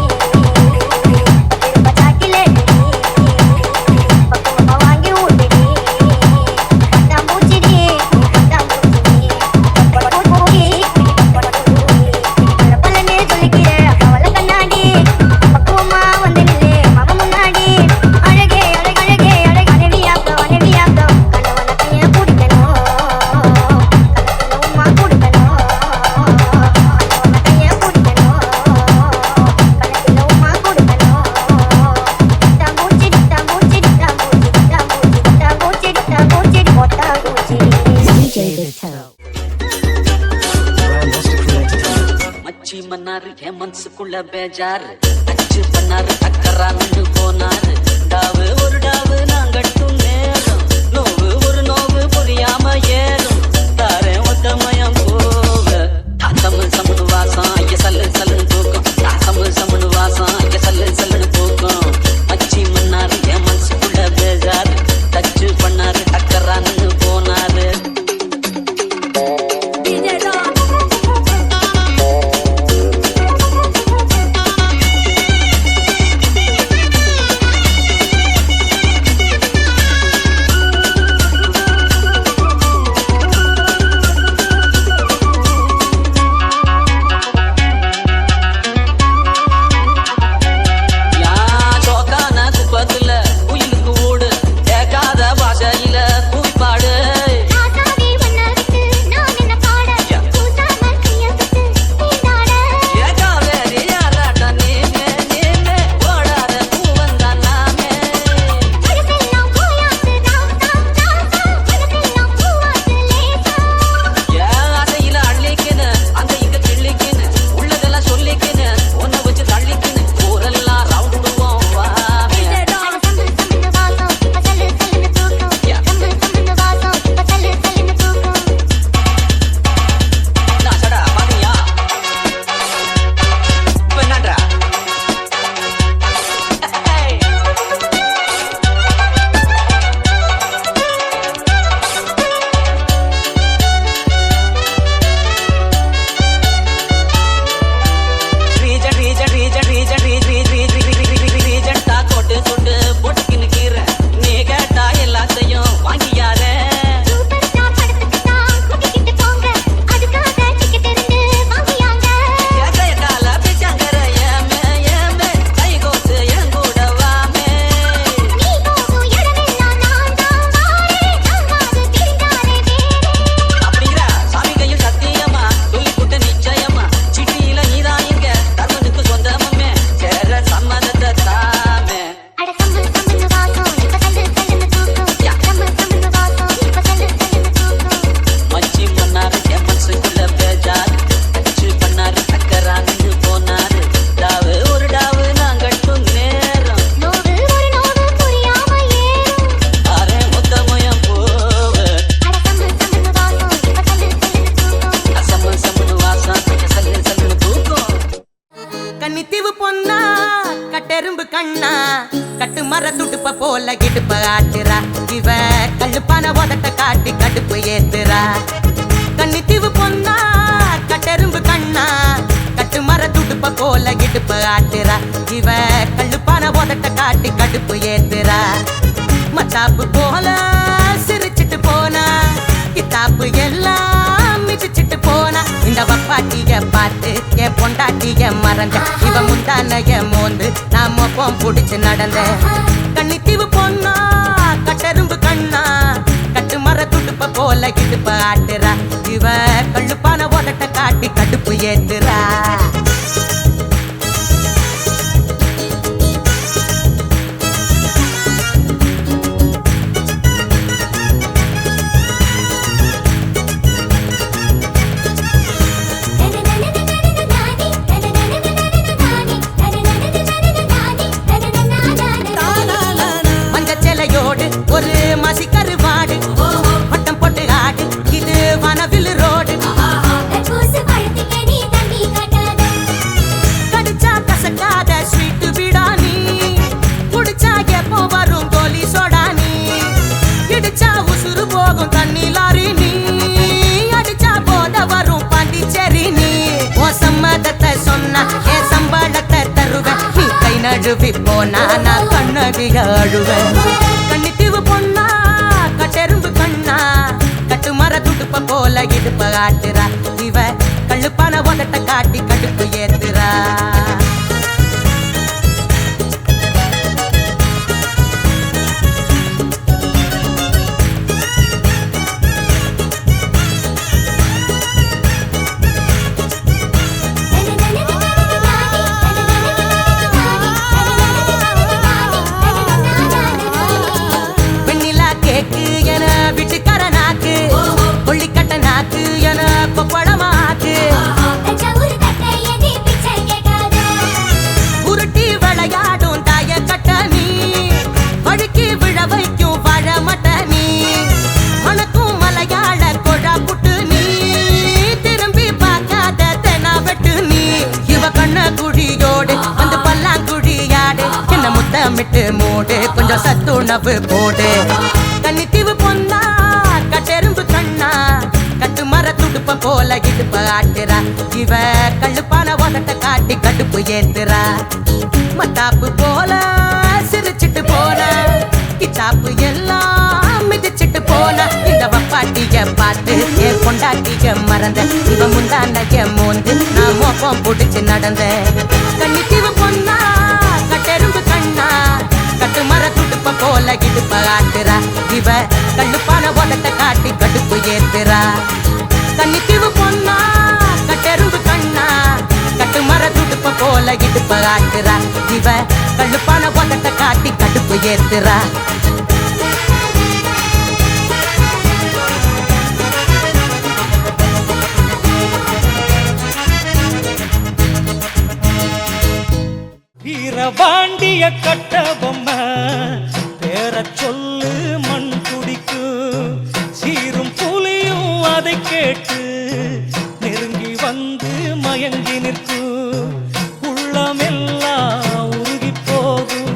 10 ரூபாய் சாட்டிலே பக்குவமா வாங்கி ஊட்டடி. பட்டாம்பூச்சிடி பட்டாம்பூச்சிடி பட்டாம்பூச்சி பலனே சொல்லிக்கிறேன் அவளை கண்ணாடி. பக்குவமா வந்து நில்லு மக முன்னாடி. அழகே அழகே அழகே அழகே மனைவியாக்க மனைவியாக்க கணவன கைய பிடிக்கணும் கணத்துல உமா கொடுக்கணும். கணவன கைய பிடிக்கணும் கணத்துல உமா கொடுக்கணும். பட்டாம்பூச்சி பட்டாம்பூச்சி பட்டாம்பூச்சி பட்டாம்பூச்சி பட்டாம்பூச்சி பட்டாம்பூச்சி மச்சி மன்னாரு என் மனசுக்குள்ள பேஜாரு. அச்சு பண்ணாரு அக்கறான்னு போனாரு. டாவு ஒரு டாவு நான் கட்டும் நேரம் நோவு ஒரு நோவு புரியாம ஏறும். தாரேன் ஒத்தமயம் போக சமு சமுனு வாசம் ஐய சல்லு சல்லுன்னு தூக்கம். சமு சமுனு வாசம் ஐய சல்லு சல்லுன்னு தூக்கம். மச்சி மன்னாரு என் மனசுக்குள்ள பேஜாரு. டச்சு பண்ணாரு அக்கறான்னு போனாரு. கட்டெரும்பு கண்ணா கட்டு மர துடுப்ப போல இடுப்ப ஆட்டுறா இவ கழுப்பான உதட்ட காட்டி கடுப்பு ஏத்துறா கன்னித்தீவு பொண்ணா கட்டெரும்பு கண்ணா கட்டு மர துடுப்ப போல இடுப்ப ஆட்டுறா இவ கழுப்பான உதட்ட காட்டி கடுப்பு ஏத்துறா மத்தாப்பு போல சிரிச்சிட்டு போனா கித்தாப்பு எல்லாம் மிதிச்சிட்டு போனா இந்த வப்பாட்டிய பார்த்து என் பொண்டாட்டிய மறந்த இவ முந்தானைய மோந்து நான் மொப்பம் புடிச்சு நடந்த கன்னித்தீவு பொண்ணா கட்டெரும்பு கண்ணா கட்டு மர துடுப்ப போல இடுப்ப ஆட்டுறா இவ கழுப்பான உதட்ட காட்டி கடுப்பு ஏத்துறா ஒரு மசிக்கரு வாடு பட்டம் போட்டு ஆடு இது வனவில் ரோடு கடிச்சா கசக்காத ஸ்வீட்டு பிடானி குடிச்சா எப்போ வரும் கோலி சோடானி இடிச்சா உசுறு போகும் தண்ணி லாரி நீ அடிச்சா போத வரும் பாண்டிச்சேரி நீ ஓ சம்மதத்தை சொன்னா என் சம்பளத்தை தருவேன் நீ கை நழுவி போனா நான் கண்ணடிய அழுவேன் கன்னித்தீவு பொண்ணா கட்டெரும்பு கண்ணா கட்டு மர துடுப்ப போல இடுப்ப ஆட்டுறா இவ கழுப்பான உதட்ட காட்டி கடுப்பு ஏத்துறா வீட்டுக்கார நாக்கு கொள்ளிக்கட்ட நாக்கு என கொப்பளமாக்கு உருட்டி விளையாடும் தாய கட்ட நீ வழுக்கி விழ வைக்கும் வாழ மட்ட நீ மணக்கும் மலையாள கொழா புட்டு நீ திரும்பி பார்க்காத தெனா வெட்டு நீ இவ கண்ண குழியோடு வந்து பல்லாங்குழியாடு என்ன முத்தமிட்டு மூடு கொஞ்சம் சத்துணவு போடு கன்னித்தீவு பொண்ணா கட்டெரும்பு கண்ணா கட்டு மர துடுப்ப போல இடுப்ப ஆட்டுறா இவ கழுப்பான உதட்ட காட்டி கடுப்பு ஏத்துறா மத்தாப்பு போல சிரிச்சிட்டு போன கிச்சாப்பு எல்லாம் மிதிச்சிட்டு போன இந்த வப்பாட்டிய பார்த்து என் பொண்டாட்டிய மறந்த இவ முந்தானைய மோந்து நான் மோப்பம் புடிச்சு நடந்த கன்னித்தீவு பொண்ணா கட்டெரும்பு கண்ணா கட்டு மர துடுப்ப போல இடுப்ப ஆட்டுறா இவ கழுப்பான உதட்ட காட்டி கடுப்பு ஏத்துறா கன்னித்தீவு பொண்ணா கட்டெரும்பு கண்ணா கட்டு மர துடுப்ப போல இடுப்ப ஆட்டுறா இவ கழுப்பான உதட்ட காட்டி கடுப்பு ஏத்துறா வீரபாண்டிய கட்ட பொம்மை பேர சொல்லு மண் குடிக்கு சீரும் புலியும் அதை கேட்டு நெருங்கி வந்து மயங்கி நிற்கும் உள்ளமெல்லாம் உருகி போகும்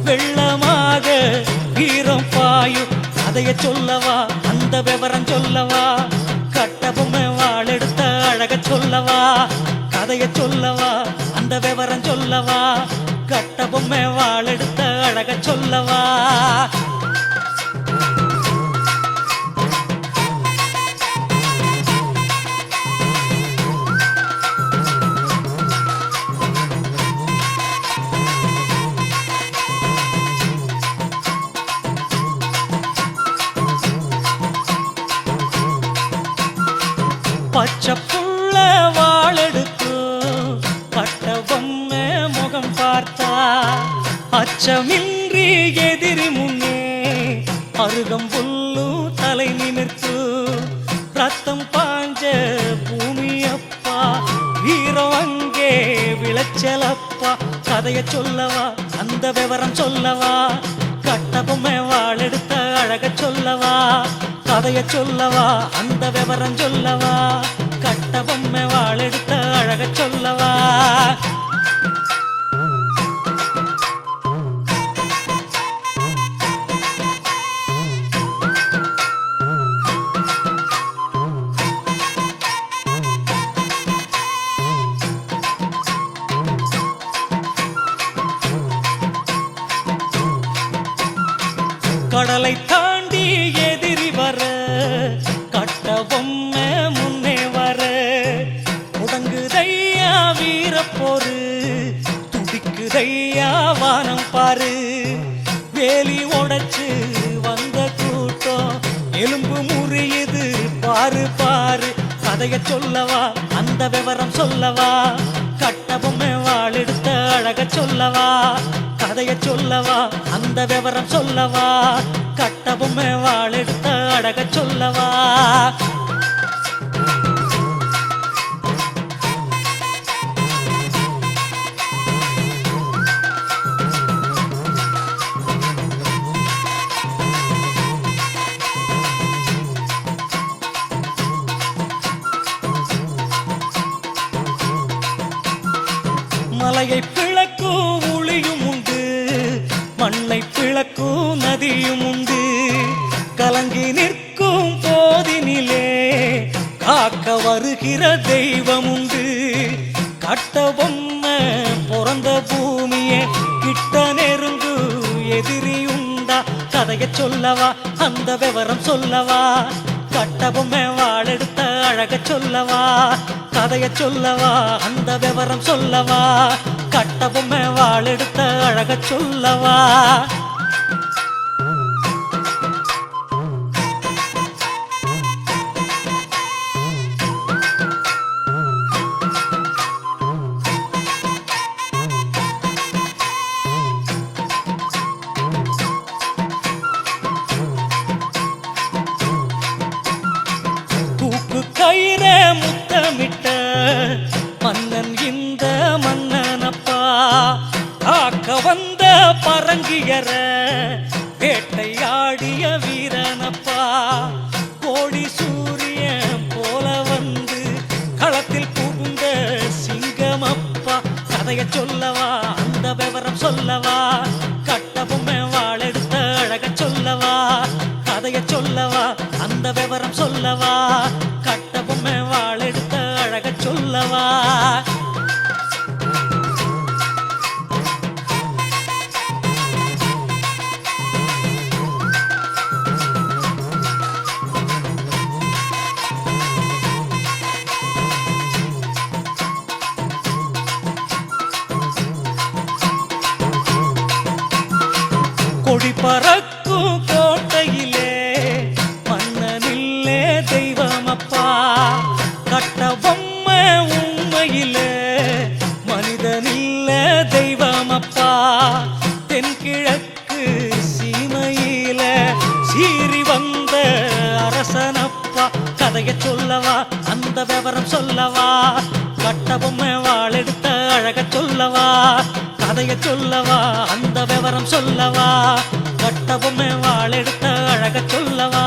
வெள்ளமாக வீரம் பாயும் அதைய சொல்லவா அந்த விவரம் சொல்லவா கட்ட பொம்மை வாழெடுத்த அழக சொல்லவா கதைய சொல்லவா அந்த விவரம் சொல்லவா கட்ட பொம்மை வாழெடுத்த அழக சொல்லவா பச்சை புள்ள வாழெடுக்கும் கட்ட பொம்மை முகம் பார்த்தா அச்சமின்றி எதிரி முன்னே அருகம் புல்லும் தலை நிமிர்த்து ரத்தம் பாஞ்ச பூமி அப்பா வீரம் அங்கே விளைச்சலப்பா கதைய சொல்லவா அந்த விவரம் சொல்லவா கட்ட பொம்மை வாழெடுத்த அழக சொல்லவா கதைய சொல்லவா அந்த விவரம் சொல்லவா கட்ட பொம்மை வாழெடுத்த அழக சொல்லவா கடலை தாண்டி எதிரி வர கட்ட பொம்மை முன்னே வர முடங்குதையா வீரப்போரு துடிக்குதையா வானம் பாரு வேலி உடைச்சு வந்த கூட்டம் எலும்பு முறியுது பாரு பாரு கதைய சொல்லவா அந்த விவரம் சொல்லவா கட்ட பொம்மை வாழெடுத்த அழக சொல்லவா கதைய சொல்லவா அந்த விவரம் சொல்லவா கட்ட பொம்மை வாழெடுத்த அழக சொல்லவா மலையை பிளக்கும் ஒளியும் உண்டு மண்ணை பிளக்கும் நதியும் உண்டு கலங்கி நிற்கும் போதினிலே காக்க வருகிற தெய்வம் உண்டு கட்ட பொம்மை பிறந்த பூமியே கிட்ட நெருங்கு எதிரி உண்டா கதைய சொல்லவா அந்த விவரம் சொல்லவா கட்ட பொம்மை வாழெடுத்த அழக சொல்லவா கதைய சொல்லவா அந்த விவரம் சொல்லவா கட்ட பொம்மை வாழெடுத்த அழக சொல்லவா கயிறே முத்தமிட்ட மன்னன் இந்த மன்னனப்பா காக்க வந்த பரங்கியர வேட்டையாடிய வீரனப்பா கோடி சூரியன் போல வந்து களத்தில் புகுந்த சிங்கமப்பா கதைய சொல்லவா அந்த விவரம் சொல்லவா கட்ட பொம்மை வாழெடுத்த அழக சொல்லவா கதைய சொல்லவா அந்த விவரம் சொல்லவா கட்ட பொம்மை வாழெடுத்த அழக சொல்லவா கொடி பறக்கும் கோட்டையிலே மன்னனில்லே தெய்வமப்பா கட்ட பொம்மை உண்மையிலே மனிதனில்ல தெய்வமப்பா தென்கிழக்கு சீமையில சீறி வந்த அரசனப்பா கதைய சொல்லவா அந்த விவரம் சொல்லவா கட்ட பொம்மை வாழெடுத்த அழக சொல்லவா கதைய சொல்லவா அந்த விவரம் சொல்லவா கட்ட பொம்மை வாழெடுத்த அழக சொல்லவா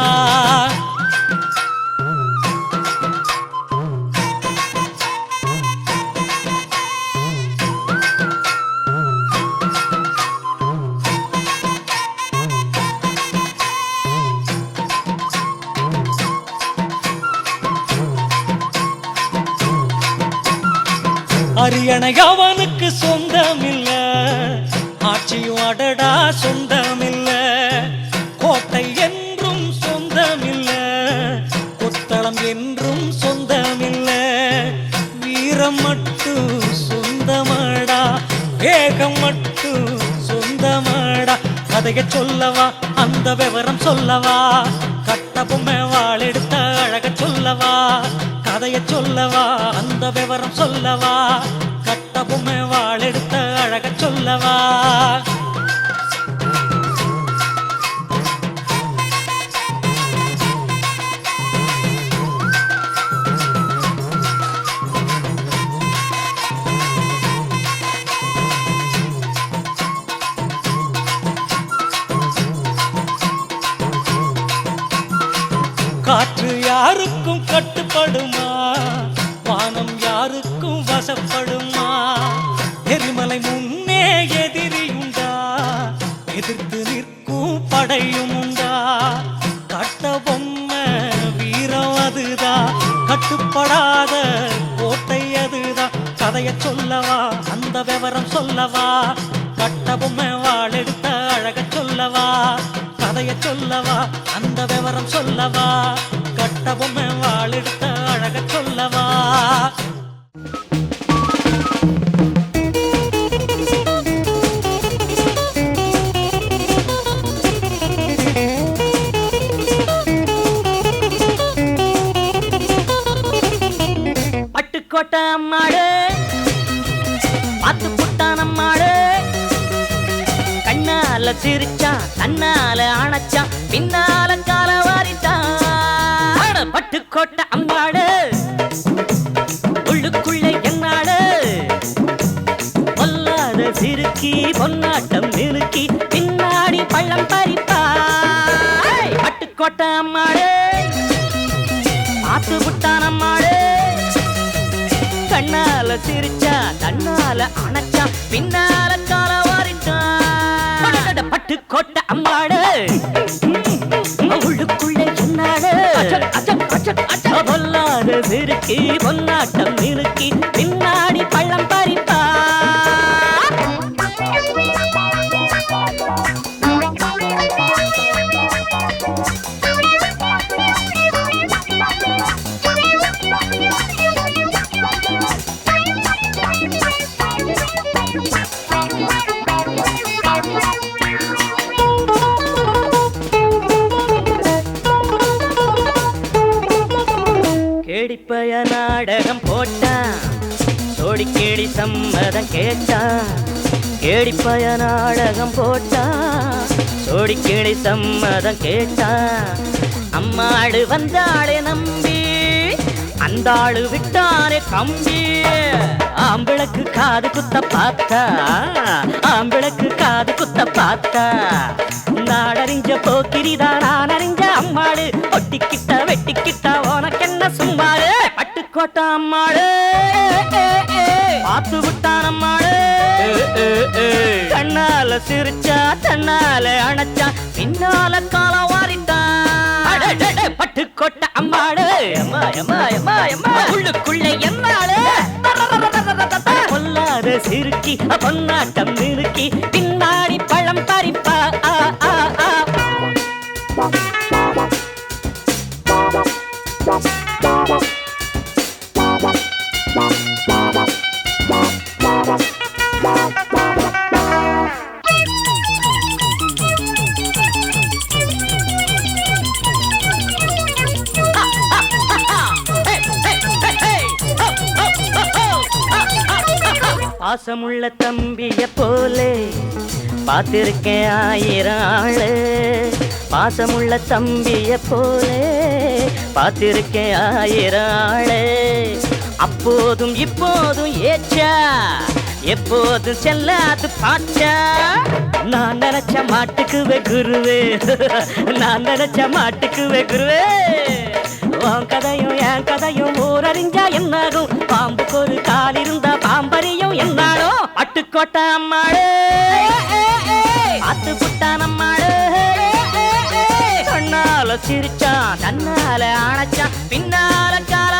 அரியணை அவனுக்கு சொந்தமில்ல ஆட்சியும் அடடா சொந்தமில்ல கோட்டை என்றும் சொந்தமில்ல கொத்தளம் என்றும் சொந்தமில்ல வீரம் மட்டும் சொந்தமாடா வேகம் மட்டும் சொந்தமாடா கதைய சொல்லவா அந்த விவரம் சொல்லவா கட்ட பொம்மை வாழெடுத்த அழக சொல்லவா கதைய சொல்லவா அந்த விவரம் சொல்லவா கட்ட பொம்மை வாழெடுத்த அழக சொல்லவா காற்று யாருக்கும் கட்டுப்படுமா வானம் யாருக்கும் வசப்படுமா எரிமலை முன்னே எதிரி உண்டா எதிர்த்து நிற்கும் படையும் உண்டா கட்ட பொம்மை வீரம் அதுதான் கட்டுப்படாத கோட்டை அதுதான் கதைய சொல்லவா அந்த விவரம் சொல்லவா கட்ட பொம்மை வாழெடுத்த அழக சொல்லவா கதை கதைய சொல்லவா அந்த விவரம் சொல்லவா கட்ட பொம்மை வாழெடுத்த அழக சொல்லவா பட்டுக்கோட்டை அம்மாடு பார்த்து புட்டான் அம்மாடு கண்ணால சிரிச்சான் தன்னால அணைச்சான் பின்னால கால வாரிட்டான் பட்டுக்கோட்டை அம்மாடு உள்ளுக்குள்ளே என்னாடு பொல்லாத சிறுக்கி பொன்னாட்டம் நிறுக்கி பின்னாடி பள்ளம் பறிப்பா பட்டுக்கோட்டை அம்மாடு பார்த்து புட்டான் அம்மாடு கண்ணால சிரிச்சா தன்னால அணைச்சா பின்னால கால வாரிட்டான் பட்டுக்கோட்டை அம்மாடு உள்ளுக்குள்ளே என்னாடு பொல்லாத சிறுக்கி பொன்னாட்டம் நிறுக்கி பின்னாடி பள்ளம் பறிப்பா கேடிப்பய நாடகம் போட்டான் சோடி கேடி சம்மதம் கேட்டான் கேடிப்பய நாடகம் போட்டான் சோடி கேடி சம்மதம் கேட்டான் அம்மாடு வந்தாளே நம்பி அந்த ஆளு விட்டாரே கம்பி ஆம்பிளக்கு காது குத்த பார்த்தா ஆம்பிளக்கு காது குத்த பார்த்தா நாடறிஞ்ச போக்கிரிதான் நான் அறிஞ்ச அம்மாடு ஒட்டிக்கிட்ட வெட்டிக்கிட்ட உனக்கு என்ன சும்மாடு பட்டுக்கோட்டை அம்மாடு பார்த்து விட்டான் அம்மாடு கண்ணால சிரிச்சா தன்னால அணைச்சா பின்னால கால வாரிட்டான் பட்டுக்கோட்டை அம்மாடு உள்ளுக்குள்ளே என்னாடு பொல்லாத சிறுக்கி பொன்னாட்டம் நிறுக்கி பின்னாடி பழம் பறிப்பா பாசமுள்ள தம்பிய போலே பார்த்திருக்கேன் ஆயிரம் ஆளு பாசமுள்ள தம்பிய போலே பார்த்திருக்கேன் ஆயிரம் ஆளு அப்போதும் இப்போதும் ஏச்சா எப்போதும் செல்லாது பாச்சா நான் நினைச்ச மாட்டுக்குவே குருவே நான் நினைச்ச மாட்டுக்குவே குருவே உன் கதையும் என் கதையும் ஊரறிஞ்சா என்னாகும் பாம்புக்கு ஒரு கால் இருந்தா பாம்பறியும் என்னாலும் பட்டுக்கோட்டை அம்மாடு பார்த்து புட்டான் அம்மாடு கண்ணால சிரிச்சான் தன்னால அணைச்சான் பின்னால கால